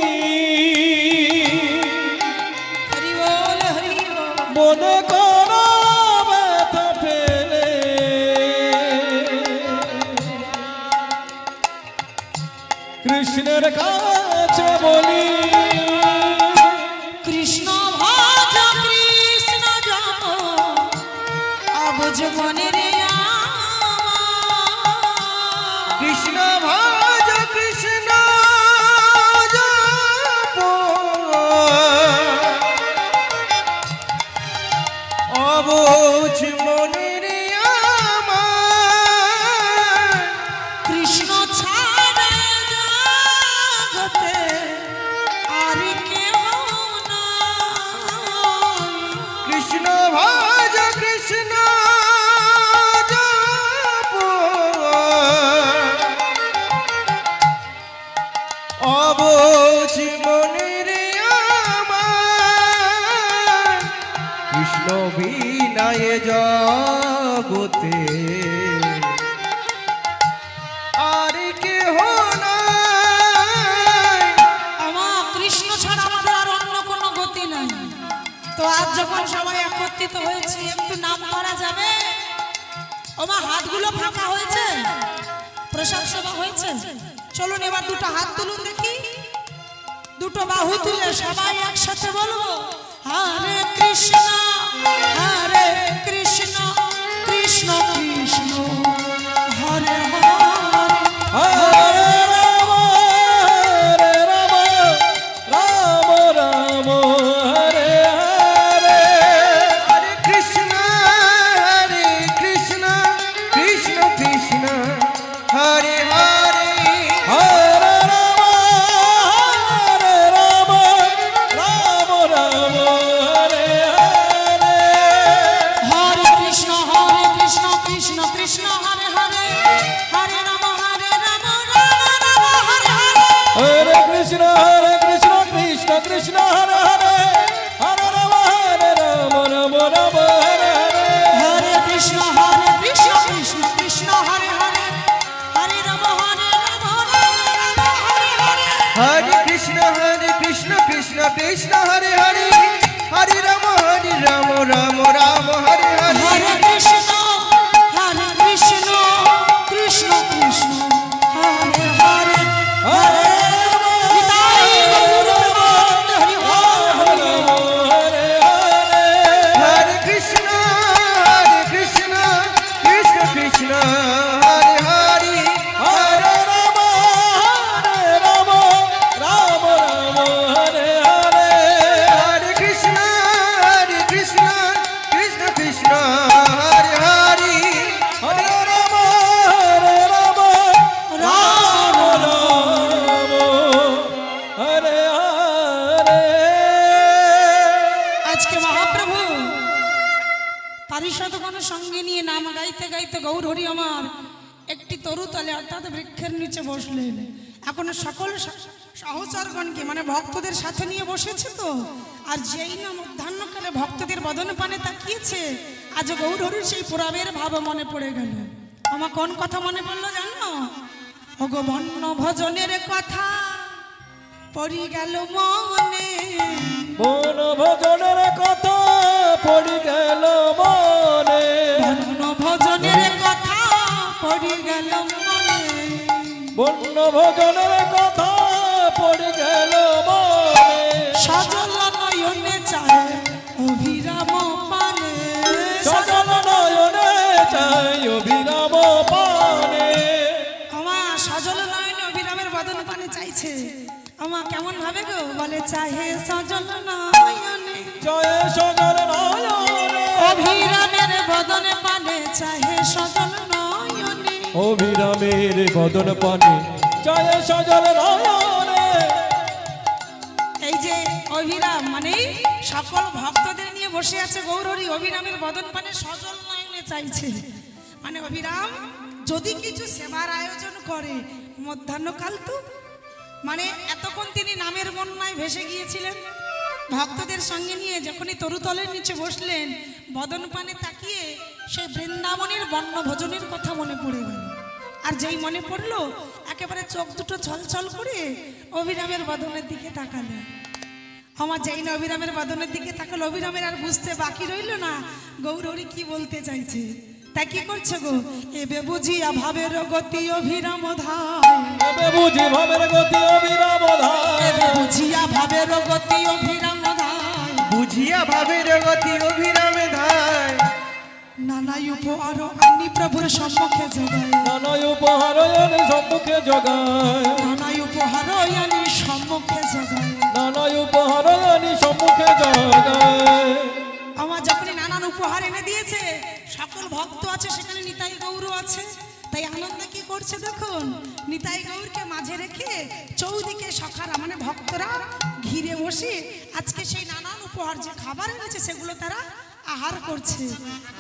মনে করো ব্যথা পেলে কৃষ্ণের কাছে বলি কৃষ্ণ ভজ কৃষ্ণ জপ অবুঝ মনে রে কৃষ্ণ ভজ কৃষ্ণ জপ অবুঝ মনের আমার কৃষ্ণ ছাড়া জগতে আর কেউ নাই। কৃষ্ণ ভজ কৃষ্ণ জপ অবুঝ মনের আমার কৃষ্ণ বিনায় জগতে আর কেহ নাই। আমার কৃষ্ণ ছাড়া আমাদের আর অন্য কোনো গতি নাই। তো আজ যখন সবাই একত্রিত হয়েছি একটু নাম করা যাবে? ওমা হাতগুলো ফাঁকা হয়েছে, প্রসাদ সেবা হয়েছে। চলুন এবার দুটো হাত তুলুন দেখি, দুটো বাহু তুলে সবাই একসাথে বলবো হরে কৃষ্ণ হরে কৃষ্ণ কৃষ্ণ কৃষ্ণ হরে হরে হরে রাম রাম রাম হরে হরে হরে কৃষ্ণ কৃষ্ণ কৃষ্ণ হরে হরে হরে রাম রাম রাম হরে হরে হরে কৃষ্ণ কৃষ্ণ কৃষ্ণ হরে হরে হরে রাম রাম রাম হরে হরে হরে কৃষ্ণ কৃষ্ণ কৃষ্ণ হরে হরে হরে রাম রাম রাম হরে হরে হরে কৃষ্ণ কৃষ্ণ কৃষ্ণ হরে হরে হরে রাম রাম হরে হরে হরে কৃষ্ণ কৃষ্ণ কৃষ্ণ হরে হরে হরে রাম রাম রাম হরে হরে হরে কৃষ্ণ কৃষ্ণ কৃষ্ণ কৃষ্ণ হরে হরে হরে নিতাই গৌর প্রেমানন্দ হরি হরে হরে হরে হরে কৃষ্ণ কৃষ্ণ কৃষ্ণ হরে হরে হরে রাম রাম রাম হরে হরে হরে কৃষ্ণ কৃষ্ণ কৃষ্ণ হরে হরে হরে রাম রাম রাম হরে হরে আজকে মহাপ্রভু পারিষদগণ সঙ্গে নিয়ে নাম গাইতে গাইতে গৌর হরি আমার একটি তরুতলে অর্থাৎ বৃক্ষের নিচে বসলেন। এখন সকল সহচরগণকে মানে ভক্তদের সাথে নিয়ে বসেছে তো, আর যেই না মধ্যাহ্নকালে ভক্তদের বদন পানে তাকিয়েছে, আজ গৌর হরির সেই পুরাবের ভাব মনে পড়ে গেল। আমার কোন কথা মনে পড়লো জানো? ওগো বন্য ভজনের কথা পড়ি গেল মনে, বন ভজনের কথা পড়ি গেল মনে বন্য ভজনের কথা পড়ি গেল মনে, বন্য ভজনের কথা পড়ি গেল মনে সজল নয়নে চায় অভিরাম পানে, সজল নয়নে চাই অভিরাম পানে আমার সজল নয়নে অভিরামের বদন পানে চাইছে। আমার কেমন ভাবে গো? বলে চাহে সজল নয়নে জয় সজল নয়নে অভিরামের বদনে পানে, চাহে সজল নয়নে। অভিরামের বদন পানে জয় সজল নয়নে এই যে অভিরাম মানে সকল ভক্তদের নিয়ে বসে আছে গৌরহরি, অভিরামের বদন পানে সজল নয়নে চাইছে। মানে অভিরাম যদি কিছু সেবার আয়োজন করে মধ্যাহ্নকাল তো মানে এতক্ষণ তিনি নামের বন্যায় ভেসে গিয়েছিলেন, ভক্তদের সঙ্গে নিয়ে যখনই তরুতলের নিচে বসলেন বদন পানে তাকিয়ে সেই বৃন্দাবনের বন্য ভোজনের কথা মনে পড়ে গেল। আর যেই মনে পড়লো একেবারে চোখ দুটো ছলছল করে অভিরামের বদনের দিকে তাকালেন। আমার যেই না অভিরামের বদনের দিকে তাকাল, অভিরামের আর বুঝতে বাকি রইল না গৌরহরি কি বলতে চাইছে। তাই কি করছে গো? এবে বুঝিয়া ভাবের গতি অভিরাম ধায়, এবে বুঝি ভাবের গতি অবিরাম ধায়, এবে বুঝিয়া ভাবের গতি অভিরাম ধায়, বুঝিয়া ভাবের গতি অভিরামে ধায়, নানা উপহার আনি প্রভুর সম্মুখে জগায়, নানা উপহার আনি সম্মুখে জগায়, নানা উপহার আনি সম্মুখে জগায়। নানা উপহার আনি সম্মুখে জগায়। আমার যখনই নানান উপহার এনে দিয়েছে, সকল ভক্ত আছে, সেখানে নিতাই গৌর আছে। তাই আনন্দে কি করছে দেখুন, নিতাই গৌরকে মাঝে রেখে চৌদিকে সখারা মানে ভক্তরা ঘিরে বসে আজকে সেই নানান উপহার যে খাবার এনেছে সেগুলো তারা আহার করছে।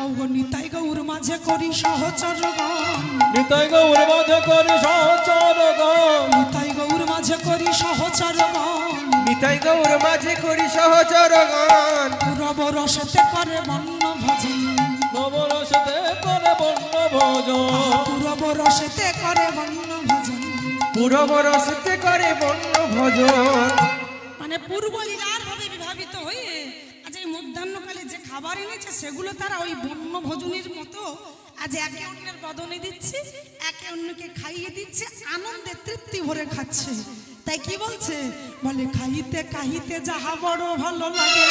ও নিতাই গৌর মাঝে করি সহচর গান, নিতাই গৌর মাঝে করি সহচর গান, নিতাই গৌর মাঝে করি সহচর গান, নিতাই গৌর মাঝে করি সহচর গান, রব রসতে করে বন্য ভজন, নবরসতে করে বন্য ভোজন, রব রসতে করে বন্য ভজন। পূরব রসতে করে বন্য ভজন। মানে পূর্ব লীলার ভাবে বিভাবিত হয়ে আজ এই মধ্যাহ্নকালে যে খাবার এনেছে সেগুলো তারা ওই বন্য ভোজনের মতো আজ একে অন্যের বদনে দিচ্ছে, একে অন্যকে খাইয়ে দিচ্ছে, আনন্দে তৃপ্তি ভরে খাচ্ছে। তাই কি বলছে? বলে খাইতে খাইতে যাহা বড় ভালো লাগে,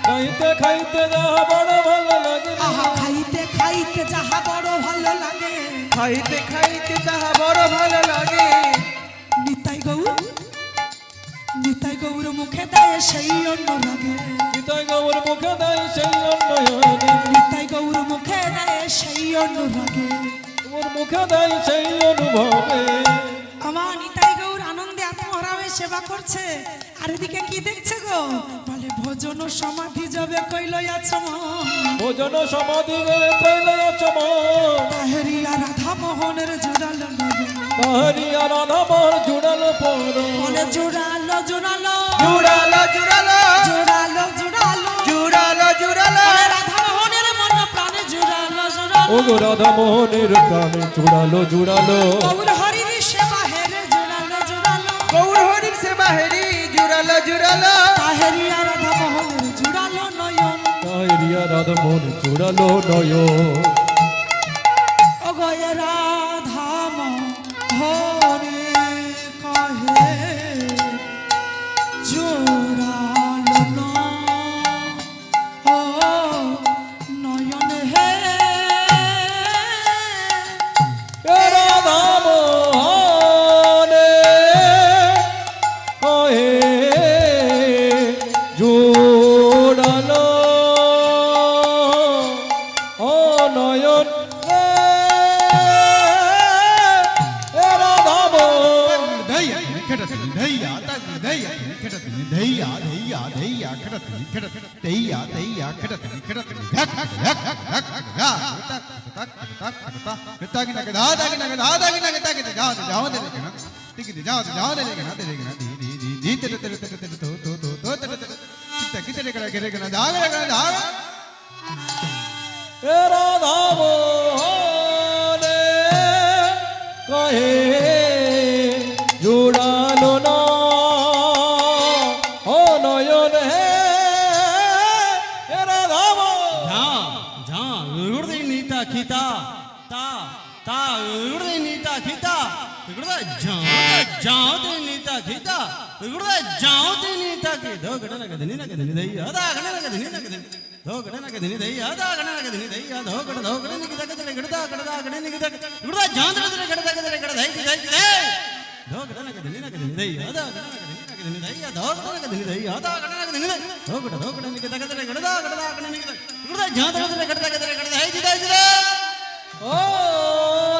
খাইতে খাইতে যাহা বড় ভালো লাগে, আহা খাইতে খাইতে যাহা বড় ভালো লাগে, খাইতে খাইতে তাহা বড় ভালো লাগে। নিতাই গৌর, নিতাই গৌর মুখে দেয় সেই অন্ন লাগে, নিতাই গৌর মুখে দেয় সেই অন্নয়নে, নিতাই গৌর মুখে দেয় সেই অন্ন লাগে। তোমার মুখে দেয় সেই অনুভবে। আমার নিতাই গৌর আনন্দে আত্মহারা হয়ে সেবা করছে, আর এদিকে কি দেখছে গো? বলে ভোজন সমাধি যাবে কইল আচমন, ভোজন সমাধি কইলে চমন, তাহেরিয়া রাধা মোহনের জোড়ালো নয়ন, তাহারিয়া রাধা মোর জুড়ালো পর, বলে জোড়ালো জোড়ালো জুড়ালো জুড়ালো জোড়ালো জোড়ালো, জুড়ালো জুড়ালো, বলে রাধা মোহনের মন প্রাণে জোড়ালো জোড়ালো, ও গো রাধা মোহনের প্রাণে জুড়ালো জুড়ালো, গৌর হরির সেবা হেরে জোড়ালো জোড়ালো, গৌর হরির সেবা হেরি জুড়ালো জুড়ালো, তাহেরিয়া রাধা মোহনের জোড়ালো নয়ন। তাহারিয়া রাধা মোর জুড়ালো নয়ন। ও গয়ে রাধা মোহনে কহে জোড়ালো না, ও নয়ন হে, এ রাধা মোহনে কহে জুড়ালো ও নয়ন রে, এ রাধা মোহন धैया खटतनी धैया तनी धैया खटतनी धैया धैया धैया खटतनी खटत धैया धैया खटतनी खटतनी धक धक धक धक धक तक तक तक तक नग दादा की नग दादा की नग तक जाओ जाओ दे लेना ठीक है जाओ दे लेना दी दी दी दी तेरे तेरे तेरे तेरे तो तेरे तेरे तक तेरे करा जाओ এ রাধা মোহনে কহে জুড়ালো না ও নয়ন হে, এ রাধা মোহন उड़दी नीता खीता ता ता उड़दी नीता खीता उड़दा जाओ ते नीता खीता उड़दा जाओ ते नीता की दो गडन गदनी न गदनी दई आदा गडन गदनी न गदनी दो गडन गदनी दई आदा गडन गदनी दई आ दो गडन नि गदा गडदा गडदा गडन नि गदा उड़दा जान ते गडदा गडदा दई दई दो गडन गदनी न गदनी दई आदा गडन गदनी न गदनी दई आ दो गडन गदनी दई आदा गडन गदनी दई दो गडन नि गदा गडदा गडन नि गदा उड़दा जान ते गडदा गडदा दई दई ও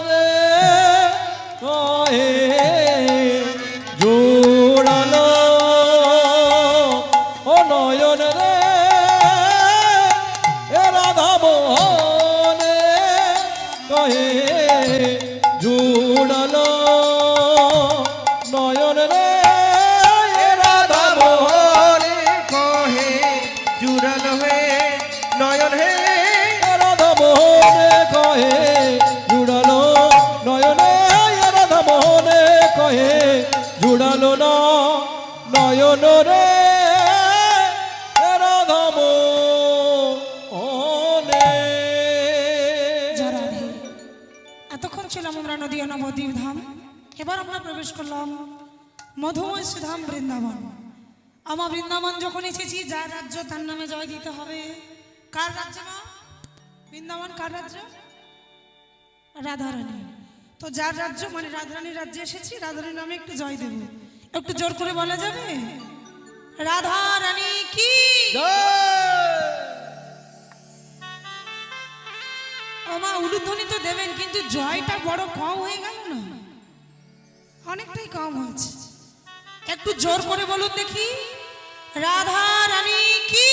রে কহে জুড়ালো ও নয়ন রে, এ রাধা মোহনে কহে জুড়ালো নয়ন রে, এ রাধা মোহন মোহনে কহে জুড়ালো হে নয়ন হে, রাধা মোহনে কহে জুড়ালো নয়নে, রাধা মোহনে কহে জুড়ালো না নয়ন রে, এবার আমরা প্রবেশ করলাম মধুময় সুধাম বৃন্দাবন। আমার বৃন্দাবন যখন এসেছি, যার রাজ্য তার নামে জয় দিতে হবে। কার রাজ্য মা? বৃন্দাবন কার রাজ্য? রাধারানী। তো যার রাজ্য মানে রাধারানীর রাজ্যে এসেছি, রাধারানীর নামে একটু জয় দেব। একটু জোর করে বলা যাবে? রাধারানী কি মা? উলুধ্বনি তো দেবেন, কিন্তু জয়টা বড় কম হয়ে গেল না? অনেকটাই কম হয়েছে। একটু জোর করে বলুন দেখি, রাধারানী কি।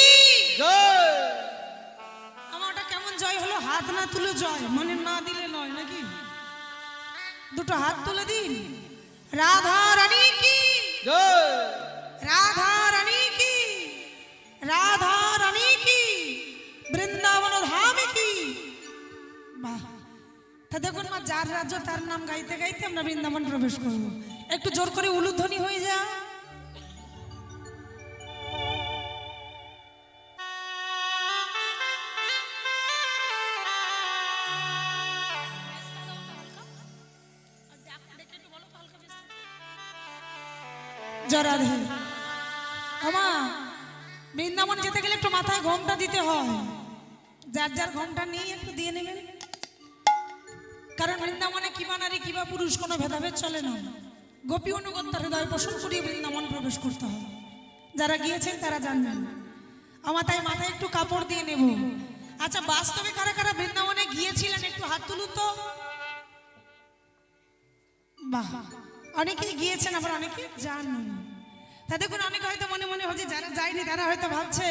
আমারটা কেমন জয় হলো? হাত না তুলে জয়, মানে না দিলে নয় নাকি? দুটো হাত তুলে দিন। রাধারানী কি, রাধারানী কি, রাধারানী কি, বৃন্দাবন ধাম কি। বাহ! তা দেখুন মা, যার রাজ্য তার নাম গাইতে গাইতে আমরা বৃন্দাবন প্রবেশ করব। একটু জোর করে উলুধ্বনি হয়ে যা। জরাধে আমা, বৃন্দাবন যেতে গেলে একটু মাথায় ঘোমটা দিতে হয়। যার যার ঘোমটা নিয়ে একটু দিয়ে নেবেন, কারণ বৃন্দাবনে কিবা নারী কিবা পুরুষ কোনো ভেদাভেদ চলে না। গোপী অনুগত্যার হৃদয় পোষণ করিয়ে বৃন্দাবন প্রবেশ করতে হয়। যারা গিয়েছেন তারা জানবেন। আমার তাই মাথায় একটু কাপড় দিয়ে নেব। আচ্ছা, বাস্তবে কারা কারা বৃন্দাবনে গিয়েছিলেন একটু হাত তুলুন তো। বাহ, অনেকেই গিয়েছেন, আবার অনেকে জানেন। তা দেখুন, অনেকে হয়তো মনে মনে হচ্ছে, যারা যায়নি তারা হয়তো ভাবছে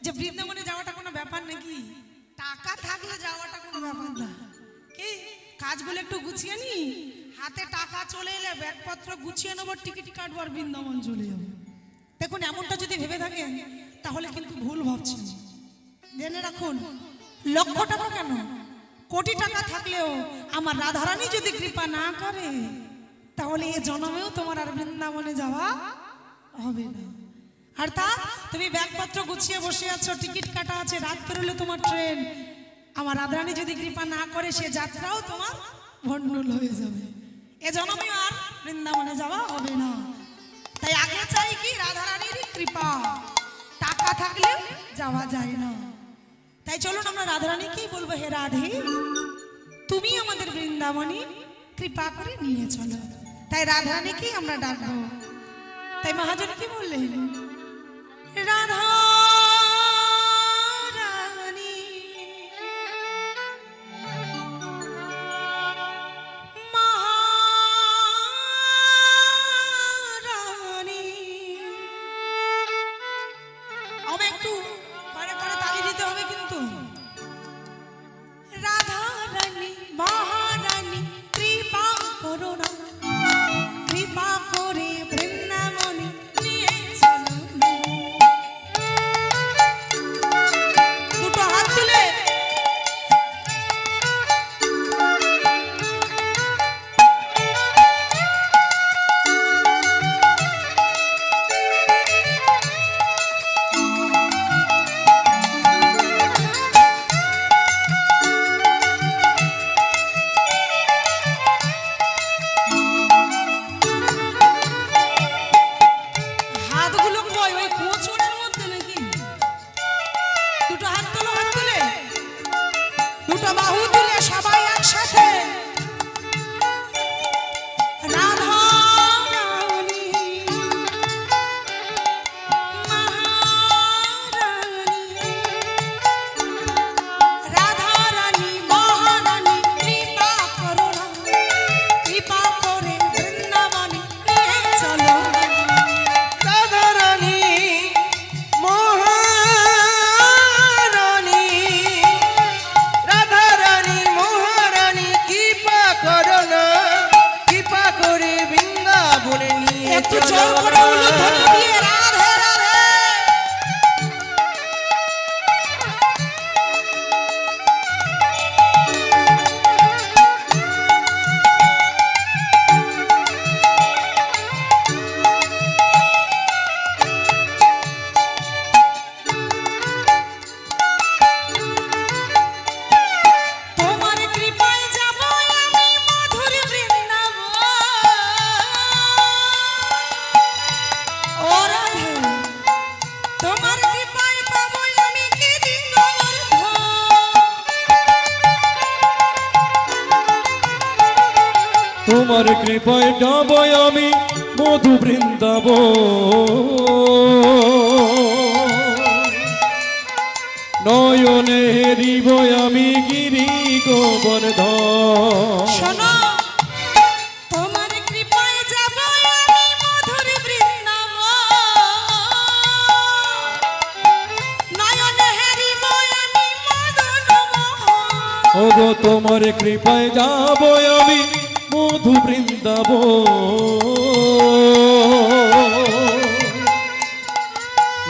যে বৃন্দাবনে যাওয়াটা কোনো ব্যাপার নাকি, টাকা থাকলে যাওয়াটা কোনো ব্যাপার না। কি কাজগুলো একটু গুছিয়ে নি, হাতে টাকা চলে এলে ব্যাগপত্র গুছিয়ে নেবো, টিকিট কাটবো আর বৃন্দাবন চলে যাবো। দেখুন, এমনটা যদি ভেবে থাকেন তাহলে কিন্তু ভুল ভাবছেন। জেনে রাখুন, লক্ষ টাকা কেন, কোটি টাকা থাকলেও আমার রাধারানী যদি কৃপা না করে, তাহলে এ জন্মেও তোমার আর বৃন্দাবনে যাওয়া হবে না। আর তা তুমি ব্যাগপত্র গুছিয়ে বসে আছো, টিকিট কাটা আছে, রাত পেরোলে তোমার ট্রেন। আমার রাধারানী যদি কৃপা না করে, সে যাত্রাও তোমার ভণ্ডুল হয়ে যাবে। এ জন্মে আর বৃন্দাবনে যাওয়া হবে না। তাই আগে চাই কি, রাধারানীর কৃপা। টাকা থাকলে যাওয়া যায় না। তাই চলুন আমরা রাধারানীকেই বলবো, হে রাধে, তুমি আমাদের বৃন্দাবনে কৃপা করে নিয়ে চলো। তাই রাধারানীকেই আমরা ডাকবো। তাই মহাজন কি বললেন, রাধা রানী মহারানী। আমি একটু পরে পরে তালি দিতে হবে কিন্তু। রাধা রানী মহারানী কৃপা করো না, কৃপা করে বৃন্দাবনে নিয়ে চলো। দুটো হাত তুলে রাধারানী তোমার কৃপায় যাব আমি মধু বৃন্দাবন, নয়নে হেরিব আমি গিরি গোবর্ধন। শোনো, তোমার কৃপায় যাব আমি মধুর বৃন্দাবন, নয়নে হেরিব আমি মদন মোহন। ওগো তোমার কৃপায় যাব আমি মধু বৃন্দাবন,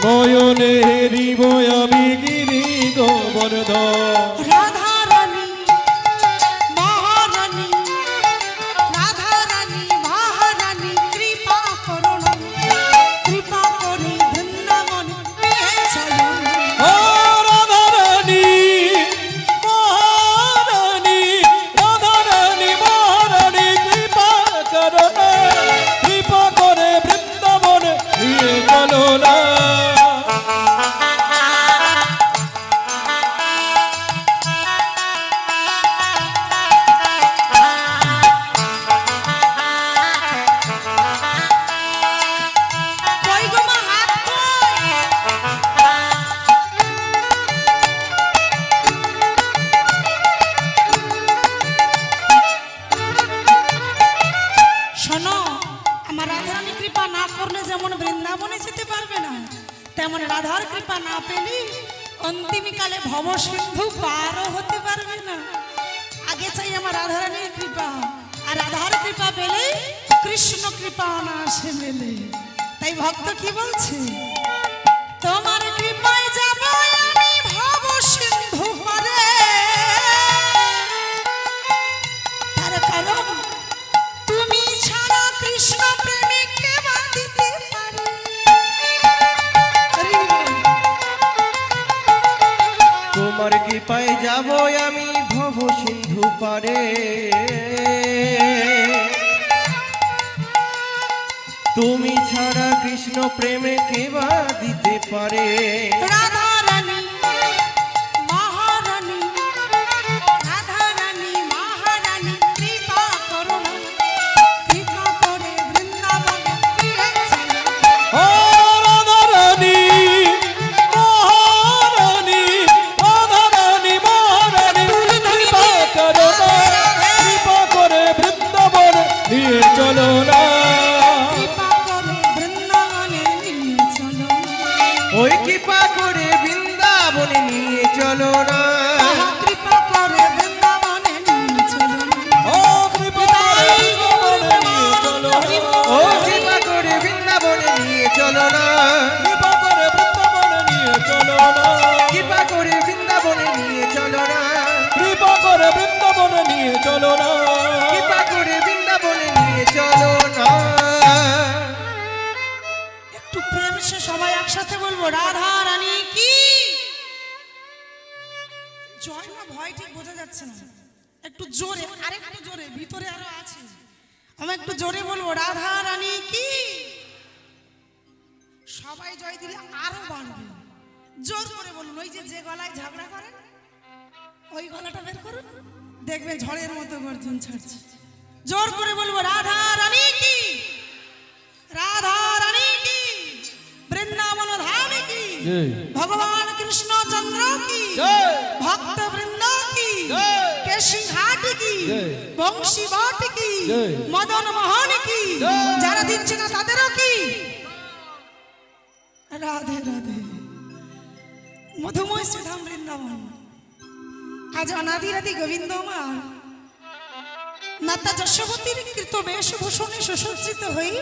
নয়নে হেরিব আমি গিরি গোবর্ধন। রাধা রানী মহারানী, রাধা রানী মহারানী, কৃপা করুন, কৃপা করে বৃন্দাবন নিয়ে চলুন। ও রাধা রানী মহারানী, রাধা রানী মহারানী, কৃপা করো না, কৃপা করে বৃন্দাবন নিয়ে চলো না। কই গো মা, হাত কই? শোনো, আমার রাধারানী কৃপা না করলে যেমন বৃন্দাবনে যেতে পারবে না, তেমন রাধার কৃপা না পেলে অন্তিমকালে ভব সিন্ধু পারও হতে পারবে না। আগে চাই আমার রাধারানীর কৃপা, আর রাধার কৃপা পেলে কৃষ্ণ কৃপা অনায়াসে মেলে। তাই ভক্ত কি বলছে? তোমার কৃপায় যাব আমি ভব সিন্ধু পারে, তার কারণ তুমি ছাড়া কৃষ্ণ প্রেমিককে বাঁধিতে পারে। তোমার কৃপায় যাব আমি ভব সিন্ধু পারে, তুমি ছাড়া কৃষ্ণ প্রেমে কে বা দিতে পারে। রাধা রানী মহারানী, রাধা রানী মহারানী, কৃপা করুন, কৃপা করে বৃন্দাবন নিয়ে চলুন। ও রাধা রানী মহারানী, রাধা রানী মহারানী, কৃপা করো না, কৃপা করে বৃন্দাবন নিয়ে চলো না। কৃপা করে বৃন্দাবনে নিয়ে চলুন। ওই কৃপা করে বৃন্দাবনে নিয়ে চলো না। আহা, কৃপা করে বৃন্দাবনে নিয়ে চলুন। ও কৃপা করে বৃন্দাবনে নিয়ে চলো না। ও কৃপা করে বৃন্দাবনে নিয়ে চলো না। কৃপা করে বৃন্দাবনে নিয়ে চলো না। কৃপা করে বৃন্দাবনে নিয়ে চলো না। কৃপা করে বৃন্দাবনে নিয়ে চলো না। কৃপা করে বৃন্দাবনে নিয়ে চলো না। একটু প্রেম সে সবাই একসাথে বলবো, রাধা রানী কি জয়। না ভয় ঠিক বোঝা যাচ্ছে না, একটু জোরে, আরেকটু জোরে, ভিতরে আরো আছে। আমি একটু জোরে বলবো, রাধা রানী কি। সবাই জয় দিলে আরো বাড়বে, জোর করে বলুন। ওই যে গলায় ঝগড়া করেন, ওই গলাটা বের করুন, দেখবেন ঝড়ের মতো গর্জন ছাড়ছে। জোর করে বলবো, রাধা রানী কি, রাধা রানী কি, বৃন্দাবন ধাম কি, জয়। ভগবান কৃষ্ণ চন্দ্র কি, জয়। ভক্ত বৃন্দ কি, জয়। কেশি ঘাট কি, জয়। বংশী বট কি, জয়। মদন মোহন কি, জয়। যারা দিচ্ছে না তাদেরও কি। রাধে রাধে। মধুময় শ্রীধাম বৃন্দাবন আজ অনাদিরাদি গোবিন্দ আমার মাতা যশোবতীর কৃত বেশভূষণে সুসজ্জিত হয়ে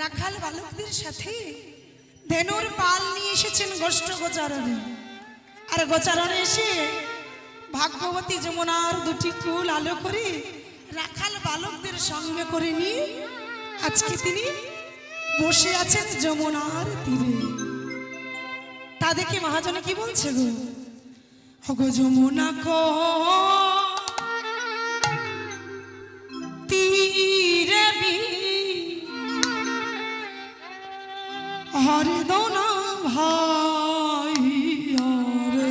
রাখাল বালকদের সাথে ধেনুর পাল নিয়ে এসেছেন গোষ্ঠ গোচারণে। আর গোচারণে এসে ভাগ্যবতী যমুনার দুটি কুল আলো করে রাখাল বালকদের সঙ্গে করে নিয়ে আজকে তিনি বসে আছেন যমুনার তীরে। তা দেখে মহাজনে কি বলছে গো, গো যমুনা কো তীরে বি হরে দোনা ভাই হরে।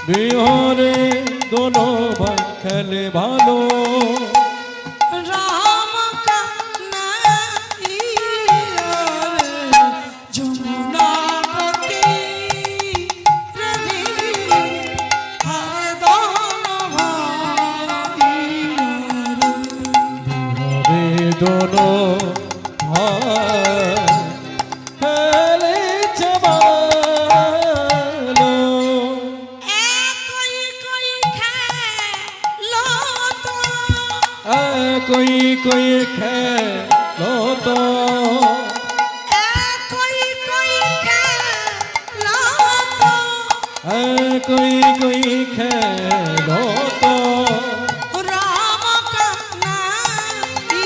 বিহরে দোনো ভাই খেলে ভালো রাম কানাই যমুনা গতি রে হরে দোনো ভাই বিহরে দোনো ভাই খেলেছে ভালো একই কই খেলো তো कोई खेलो একই কই খেলো তো कोई खेलो तो রাম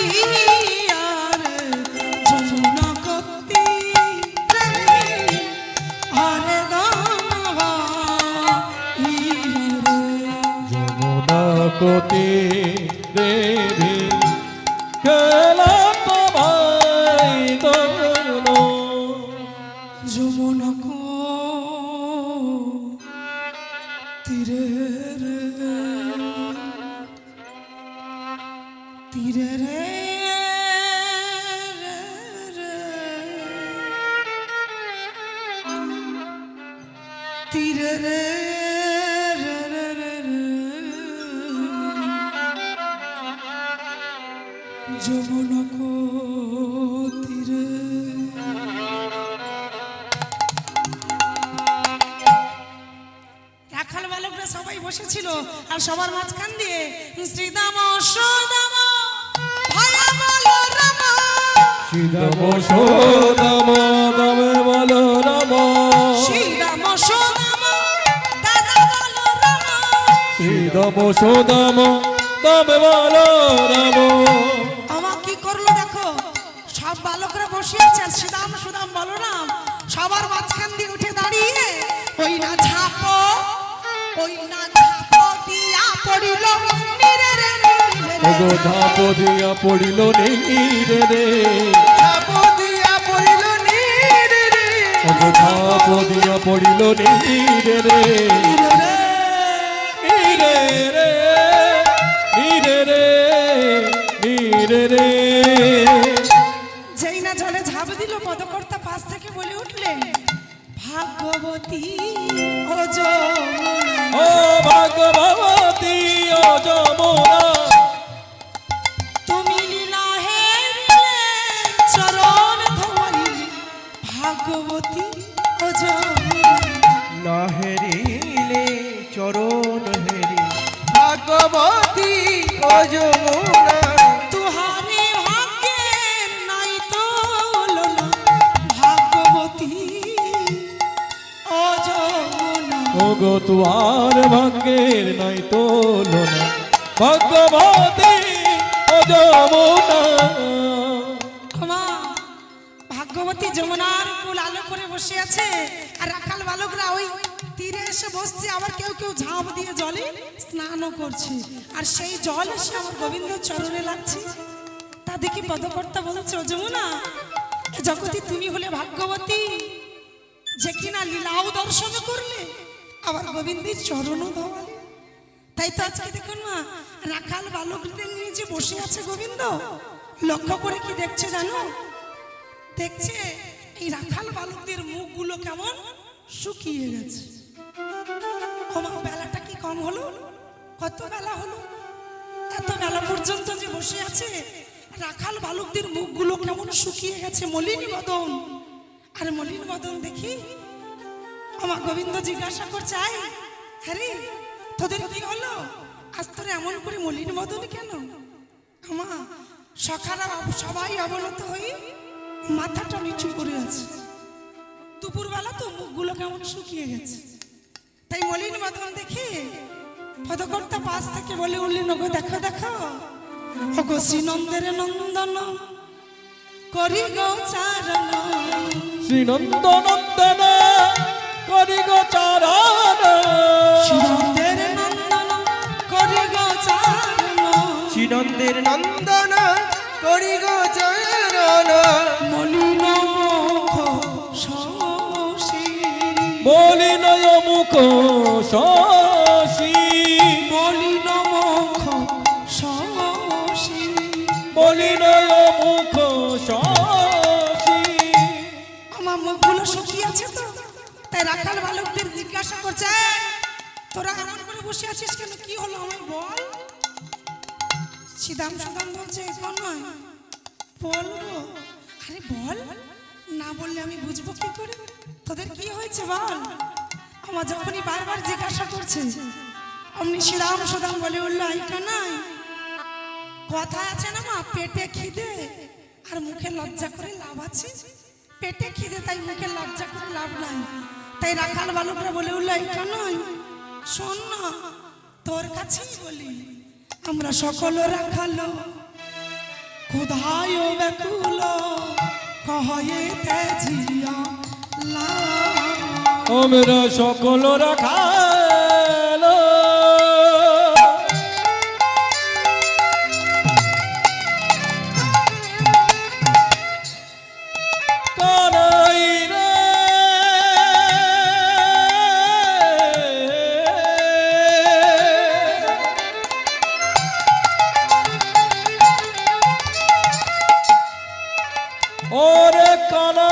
কানাইয়ার যমুনা গতি রে হরে দানবা যমুনা কোটি দেবী খেলা তো ভাই দোনো যমুনা কো তীরে রে তীরে রে তীরে রে যমুনা কো তীরে রাখাল বালকরা সবাই বসেছিল আর সবার মাঝখান দিয়ে শ্রীদাম সুদাম ভায়া বলো রাম শ্রীরাম সোদাম দামে বলো রাম শ্রীদাম সুদাম দাদা বলো রাম শ্রীরাম সোদাম দামে বলো রাম আমার কি করলো দেখো সব বালকরা বসে আছে আর শ্রীদাম সুদাম বলো রাম সবার মাঝখান দিয়ে উঠে দাঁড়িয়ে ওই না ঝাপো দিয়া পড়িল নিরে রে ওগো ধাপ দিয়া পড়িল নীরে রে ঝাঁপো দিয়া পড়িল নীরে রে ওগো ধাপ দিয়া পড়িল নীরে রে নীরে রে নীরে রে নীরে রে যেই না জলে ঝাঁপ দিল পদকর্তা পাশ থেকে বলে উঠলেন ভাগ্যবতী ও যমুনা ও ভাগবতী ও যমুনা তুমি লীলা হেরিলে চরণ ধরিলে ভাগ্যবতী ও যমুনা নহেরিলে চরণ হেরি ভাগবতী ও যমুনা তুহারে ভাগ্যের নাই তুলনা ভাগ্যবতী ও যমুনা ওগো তুয়ার ভাগ্যের নাই তোলনা ভাগবতী ও যমুনা আমার ভাগ্যবতী যমুনার কুল আলো করে বসে আছে আর রাখাল বালকরা ওই তীরে এসে বসছে আবার কেউ কেউ ঝাঁপ দিয়ে জলে স্নানও করছে আর সেই জল এসে আমার গোবিন্দ চরণে লাগছে তা দেখি পদকর্তা বলছে ও যমুনা এ জগতে তুমি হলে ভাগ্যবতী যে কিনা লীলাও দর্শন করলে আবার গোবিন্দের চরণও ধোয়ালে তাই তো আজকে দেখুন মা রাখাল বালকদের নিয়ে যে বসে আছে গোবিন্দ লক্ষ্য করে কি দেখছে জানো দেখছে এই রাখাল বালকদের মুখগুলো কেমন শুকিয়ে গেছে আমার বেলাটা কি কম হলো কত বেলা হলো এত বেলা পর্যন্ত যে বসে আছে রাখাল বালকদের মুখগুলো কেমন শুকিয়ে গেছে মলিন বদন আর মলিন বদন দেখি আমার গোবিন্দ জিজ্ঞাসা করছে আয় হ্যাঁ তোদের কি হলো আজ তোরা এমন করে মলিন বদন কেন আমা সখারা সবাই অবনত হয়ে মাথাটা নিচু করে আছে দুপুরবেলা তো মুখগুলো কেমন শুকিয়ে গেছে তাই মলিন বদন দেখে পদকর্তা পাশ থেকে বলে উঠলেন ওগো দেখো দেখো ওগো শ্রীনন্দের নন্দন করি গো চারণ শ্রীনন্দ নন্দন করি গো চারণ শ্রীনন্দের নন্দন করি গো চারণ শ্রীনন্দের নন্দন করি গো চরণ মলিন মুখ শশী বলি নয় মুখ তাই রাখাল বালকদের জিজ্ঞাসা করছে, "এই, তোরা এমন করে বসে আছিস কেন? কি হলো আমায় বল।" সিদাম সুদাম বলছে, "এখন নয়, বলবো।" আরে বল, না বললে আমি বুঝবো কি করে তোদের কি হয়েছে বল। আমার যখনই বারবার জিজ্ঞাসা করছে অমনি শ্রীরাম সুদাম বলে উঠলো, "আইকা নাই, কথা আছে না মা, পেটে খিদে আর মুখে লজ্জা করে লাভ আছে। পেটে খিদে তাই মুখে লজ্জা করে লাভ নাই।" তাই রাখাল বালকরা বলে উঠলো, "আইকা নাই, শোন না, তোর কাছেই বলি, আমরা সকল রাখালো ক্ষুধায় ব্যাকুল কহয়ে তেজিয়া লা।" আমরা সকল রাখাল কানাই রে ওরে কানা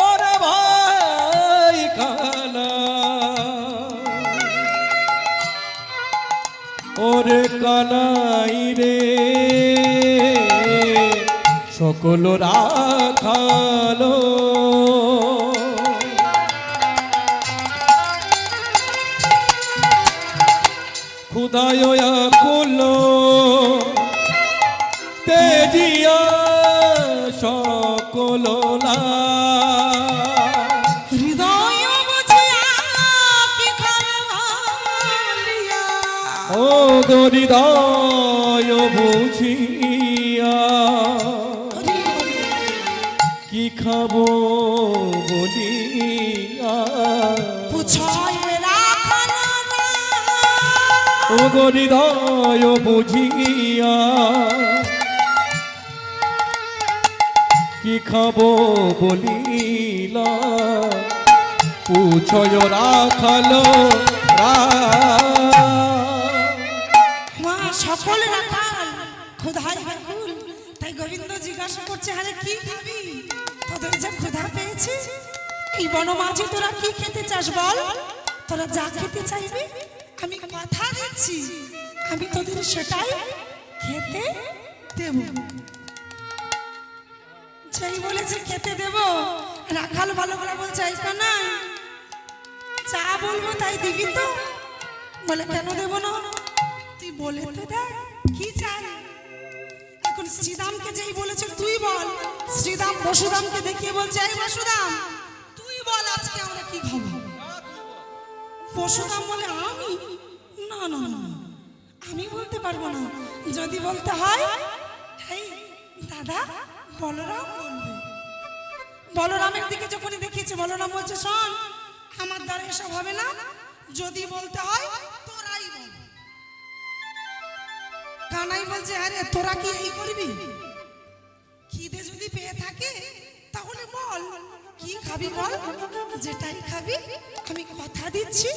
ওরে ভাই কানা ওরে কানাই রে সকল রাখালো খুদায় কুল তেজিয়া সকল হৃদয় বুঝিয়া কি খালিয়া ও হৃদয় বুঝিয়া কি খাবো বলিয়া পুছয় রাখাল ও হৃদয় বুঝিয়া কি খাবো বলিলা পুছয় রাখালো মা সকল রাখাল ক্ষুধায় ব্যাকুল। তাই গোবিন্দ জিজ্ঞাসা করছে, "আরে কি খাবি? তোদের যে ক্ষুধা পেয়েছে, এই বনমাঝে তোরা কি খেতে চাস বল? তোরা যা খেতে চাইবি আমি কথা দিচ্ছি, আমি তোদের সেটাই খেতে দেব।" যেই বলেছে খেতে দেব, রাখাল বালকরা বলছে, "আইকা না, যা বলবো তাই দিবি তো?" বলে, "কেন দেব না? তুই বলে তো দেখ কি চাই।" এখন শ্রীদামকে যেই বলেছে তুই বল, শ্রীদাম বসুদামকে দেখিয়ে বলছে, "এই বসুদাম, তুই বল আজকে আমরা কি খাবো?" বসুদাম বলে, "আমি? না না না, আমি বলতে পারবো না। যদি বলতে হয় এই দাদা বলরাম বলবে।" বলরামের দিকে যখনই দেখিয়েছে বলরাম বলছে, "শোন, আমার দ্বারা এসব হবে না, যদি বলতে হয় তোরাই বল।" কানাই বলছে, "আরে তোরা কি এই করবি? খিদে যদি পেয়ে থাকে তাহলে বল কি খাবি বল, যেটাই খাবি আমি কথা দিচ্ছি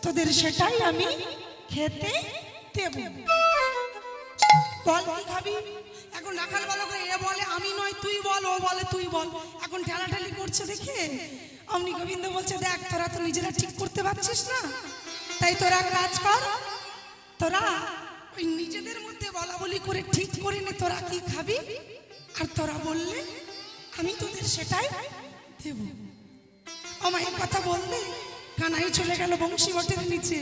তোদের সেটাই আমি খেতে দেব। বল কি খাবি?" এখন রাখাল বালকরা এ বলে আমি নয় তুই বল, ও বলে তুই বল, এখন ঠেলাঠেলি করছে দেখে অমনি গোবিন্দ বলছে, "দেখ তোরা তো নিজেরা ঠিক করতে পারছিস না, তাই তোরা কাজ কর, তোরা ওই নিজেদের মধ্যে বলা বলি করে ঠিক করে নে তোরা কি খাবি, আর তোরা বললে আমি তোদের সেটাই দেব।" আমায় কথা বললে কানাই চলে গেল বংশী বটের নিচে,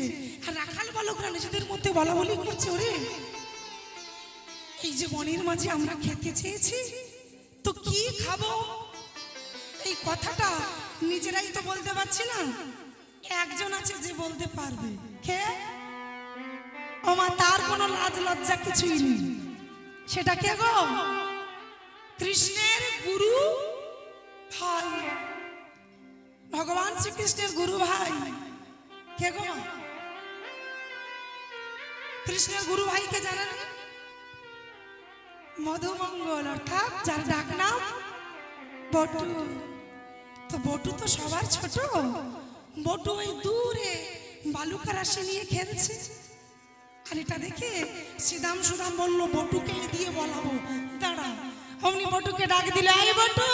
আর রাখাল বালকরা নিজেদের মধ্যে বলা বলি করছে, "ওরে এই যে বনের মাঝে আমরা খেতে চেয়েছি তো কি খাবো, এই কথাটা নিজেরাই তো বলতে পারছি না, একজন আছে যে বলতে পারবে। কে? ওমা, তার কোনো লাজ লজ্জা কিছুই নেই। সেটা কে গো? কৃষ্ণের গুরু ভাই, ভগবান শ্রীকৃষ্ণের গুরু ভাই। কে গো? কৃষ্ণের গুরু ভাইকে জানেন? মধুমঙ্গল, অর্থাৎ যার ডাক নাম বটু। তো বটু তো সবার ছোট, বটু ওই দূরে বালুকা রাশি নিয়ে খেলছে, আর এটা দেখে সিদাম সুদাম বললো বটুকে দিয়ে বলাবো, দাঁড়া। অমনি বটুকে ডাক দিলে, আয় বটু।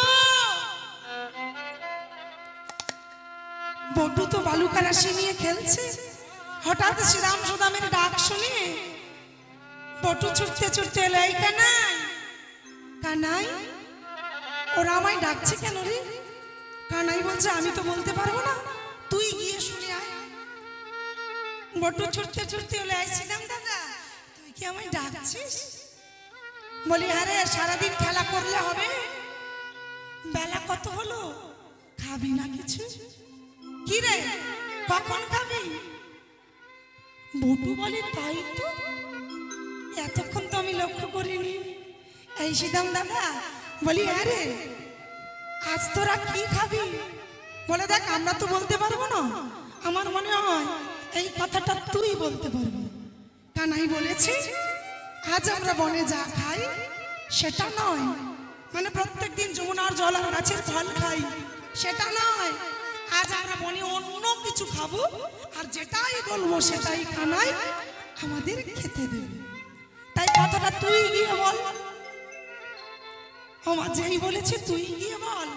বটু তো বালুকা রাশি নিয়ে খেলছে, হঠাৎ শ্রীরাম সুদামের ডাক শুনে বটু ছুটতে ছুটতে এলো, এই কানাই, কানাই, ওরা আমায় ডাকছে কেন রে? কানাই বলছে, আমি তো বলতে পারবো না, তুই গিয়ে শুনে আয়। বটু ছুটতে ছুটতে এলো, এই শ্রীরাম দাদা, তুই কি আমায় ডাকছিস? বলি, আরে সারাদিন খেলা করলে হবে? বেলা কত হলো, খাবি না কিছু? কি রে, কখন খাবি? বটু বলে, তাই তো, এতক্ষণ তো আমি লক্ষ্য করিনি। এই সিদাম দাদা, বলি, আরে আজ তোরা কি খাবি? বলে, দেখ আমরা তো বলতে পারবো না, আমার মনে হয় এই কথাটা তুই বলতে পারবি। কানাই বলেছে, আজ আমরা বনে যা খাই সেটা নয়, মানে প্রত্যেকদিন যমুনার জল আর গাছের ফল খাই সেটা নয়, আজ আমরা বনে অন্য কিছু খাবো, আর যেটাই বলবো সেটাই কানাই আমাদের খেতে দেবে। তাই কথাটা তুই গিয়ে বল। আমার যেই বলেছে তুই গিয়ে বল।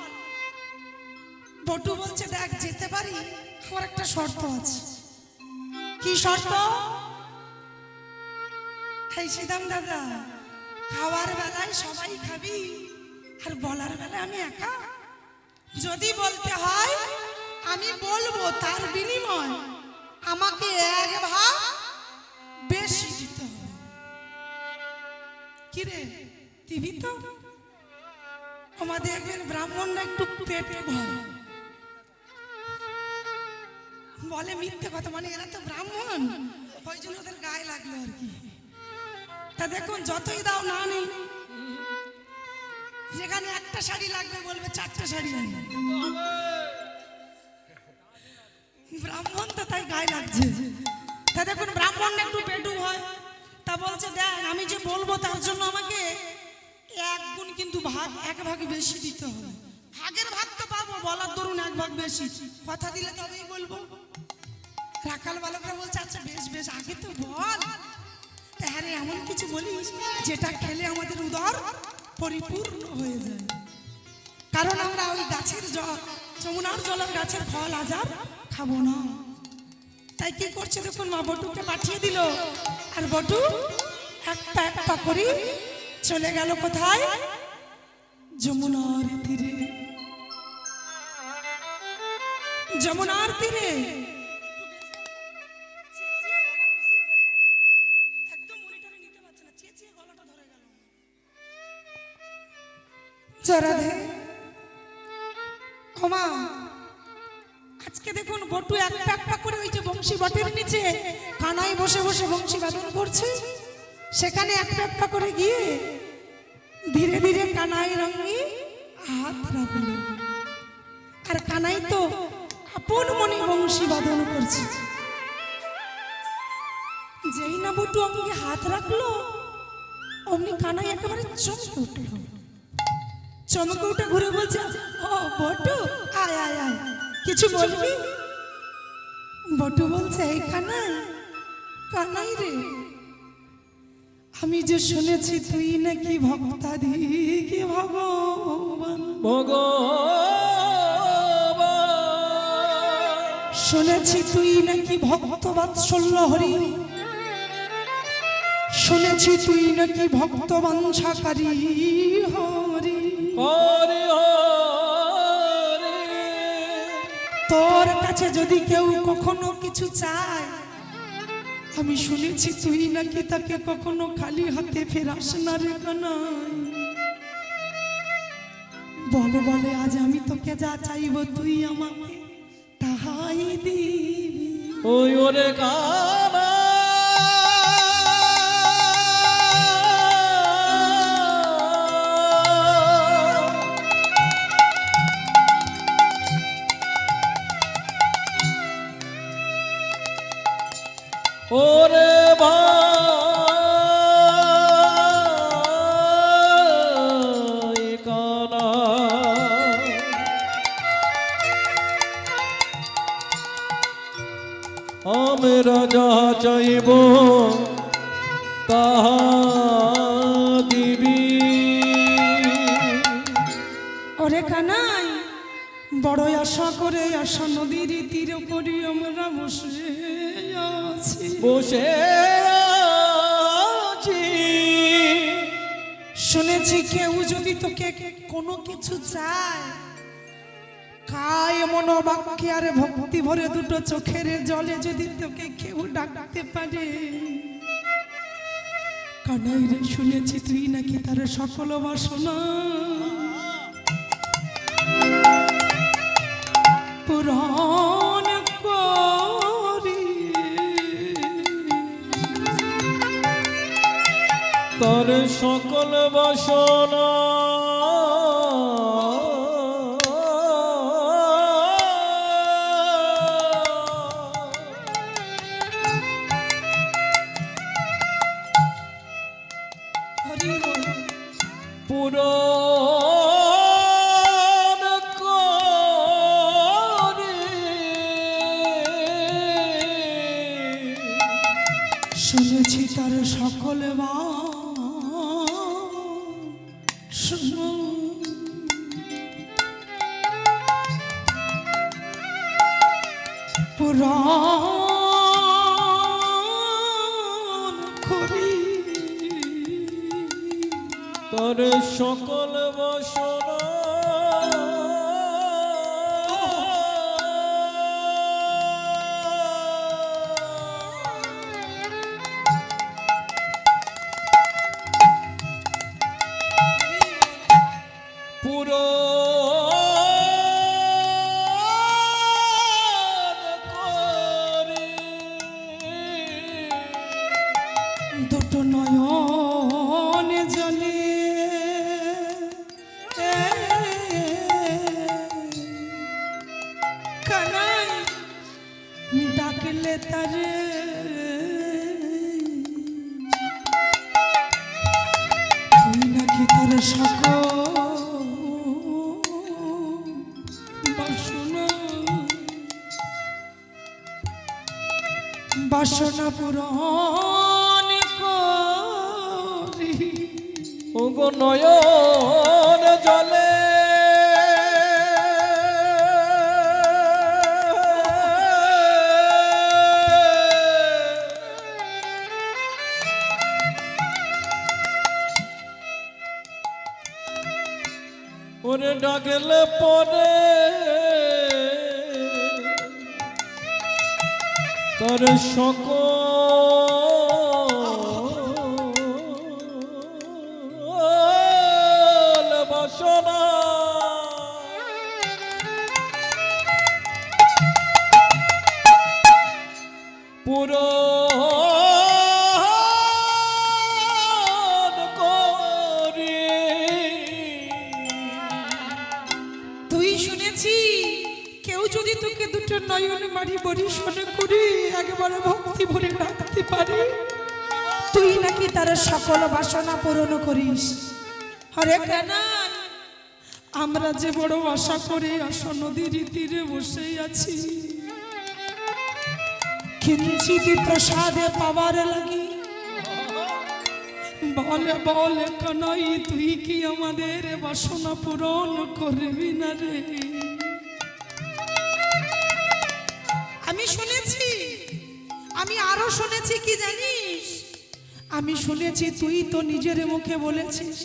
বটু বলছে, দেখ যেতে পারি, আমার একটা শর্ত আছে। কি শর্ত? এই সিদাম দাদা, খাওয়ার বেলায় সবাই খাবি, আর বলার বেলায় আমি একা। যদি বলতে হয় আমি বলবো, তার বিনিময় আমাকে এক ভাগ বেশি দিতে হবে। কিরে দিবি তো? আমাদের দেখবেন ব্রাহ্মণরা একটু পেটে ভয়, বলে মিথ্যে কথা, মানে এরা তো ব্রাহ্মণ, ওই জন্য ওদের গায়ে লাগলো আর কি। তা দেখুন, যতই দাও না নেই, যেখানে একটা শাড়ি লাগবে বলবে চারটা শাড়ি আনবে। ব্রাহ্মণ তো তাই গায়ে লাগছে। তা দেখুন, ব্রাহ্মণ একটু পেটু হয়, তা বলছে, দেখ আমি যে বলবো তার জন্য আমাকে এক গুণ কিন্তু এক ভাগ বেশি দিতে হবে। ভাগের ভাগ তো পাবো, বলার ধরুন এক ভাগ বেশি, কথা দিলে তবেই বলবো। রাখাল বালকরা বলছে, আচ্ছা বেশ বেশ, আগে তো বল। হ্যাঁ রে, এমন কিছু বলিস যেটা খেলে আমাদের উদর পরিপূর্ণ হয়ে যায়, কারণ আমরা ওই গাছের যমুনার জলের গাছের ফল আজ আর খাবো না। তাই কি করছে দেখুন, মা বটুকে পাঠিয়ে দিল, আর বটু একটা একটা করে চলে গেল কোথায়? যমুনার তীরে। যমুনার তীরে একদম মনিটরে নিতে পারছে না, চেঁচিয়ে গলাটা ধরে গেল। রাধে, ওমা, আজকে দেখুন বটু একটা একটা করে ওই যে বংশী বটের নিচে কানাই বসে বসে বংশী বাদন করছে, সেখানে একটা একটা করে গিয়ে ধীরে ধীরে কানাই রঙে হাত রাখলো। আর কানাই তো আপন মনে বংশী বাদন করছে। যেই না বটু অঙ্গে হাত রাখলো, অমনি কানাই একেবারে চমকে উঠলো। চমকে উঠে ঘুরে বলছে, ও বটু, আয় আয় আয়, কিছু বলবি? বটু বলছে, এই কানাই, কানাই রে, আমি যে শুনেছি তুই নাকি ভক্তাধিক ভগবান, শুনেছি তুই নাকি ভক্ত বাৎসল্য হরি, শুনেছি তুই নাকি ভক্ত বাঞ্ছাকারী হরি। তোর কাছে যদি কেউ কখনো কিছু চায়, আমি শুনেছি তুই নাকি তাকে কখনো খালি হাতে ফেরাস না রে কানাই। বলে বলে আজ আমি তোকে যা চাইব তুই আমাকে তাহাই দিবি। ওই ওরে কানা ওরে ভাই কানা, আমরা যা চাইব তাহা দিবি। ওরে কানাই, বড় আশা করে আশা নদীর তীরে পড়ি আমরা বসে আছি। বসে আছি, শুনেছি কেউ যদি তোকে কোনো কিছু চায়, কায় মন বাক্যে আর ভক্তি ভরে দুটো চোখের জলে যদি তোকে কেউ ডাকতে পারে, কানাই রে শুনেছি তুই নাকি তার সকল বাসনা পূরণ করি। তোর সকল বাসনা হরি বল। পূরণ করি। শুনেছি তার সকল বাসনা পূরণ করি। তোর সকল বাসনা পূরণ করি। দুটো নয়ন জলে কানাই ডাকলে তারে তুই নাকি তার সকল বাসনা বাসনা পূরণ করি। ওগো নয়ন জলে ওরে ডাকলে পরে তোর সকল বাসনা পূরণ করি। তুই শুনেছি কেউ যদি তোকে দুটো নয়ন মারি পরিশোধ করি একেবারে ভক্তি ভরে ডাকতে পারে, তুই নাকি তার সকল বাসনা পূরণ করিস। হরে কানাই, আমরা যে বড় আশা করে আসো নদীর তীরে বসে আছি, কিঞ্চিত প্রসাদে পাওয়ার লাগি বলে বলে কানাই তুই কি আমাদের বাসনা পূরণ করবি না রে? আমি শুনেছি, আমি আরো শুনেছি কি জানিস, আমি শুনেছি তুই তো নিজের মুখে বলেছিস,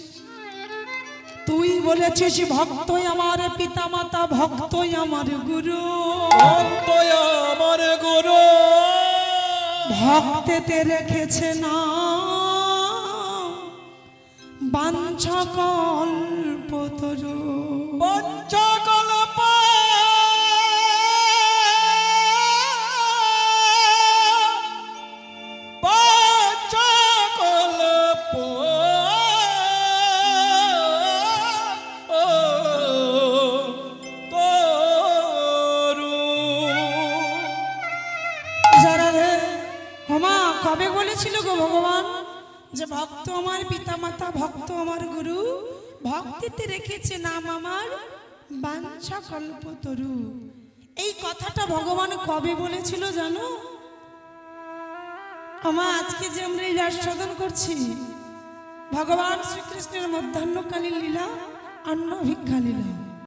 তুই বলেছিস ভক্তই আমার পিতা মাতা, ভক্তই আমার গুরু, ভক্তই আমার গুরু, ভক্তেতে রেখেছে না বাঞ্ছা কল্পতরু। পঞ্চকল্প পঞ্চকল্প তরু। যারা রে হমা কবে বলেছিল গো ভগবান যে ভক্ত আমার পিতা মাতা, ভক্ত আমার গুরু, ভক্তিতে রেখেছে নাম আমার বাঞ্ছা কল্পতরু। এই কথাটা ভগবান কবে বলেছিল জানো? আমা আজকে যে আমরা এই আস্বাদন করছি ভগবান শ্রীকৃষ্ণের মধ্যাহ্নকালীন লীলা অন্ন ভিক্ষা লীলা।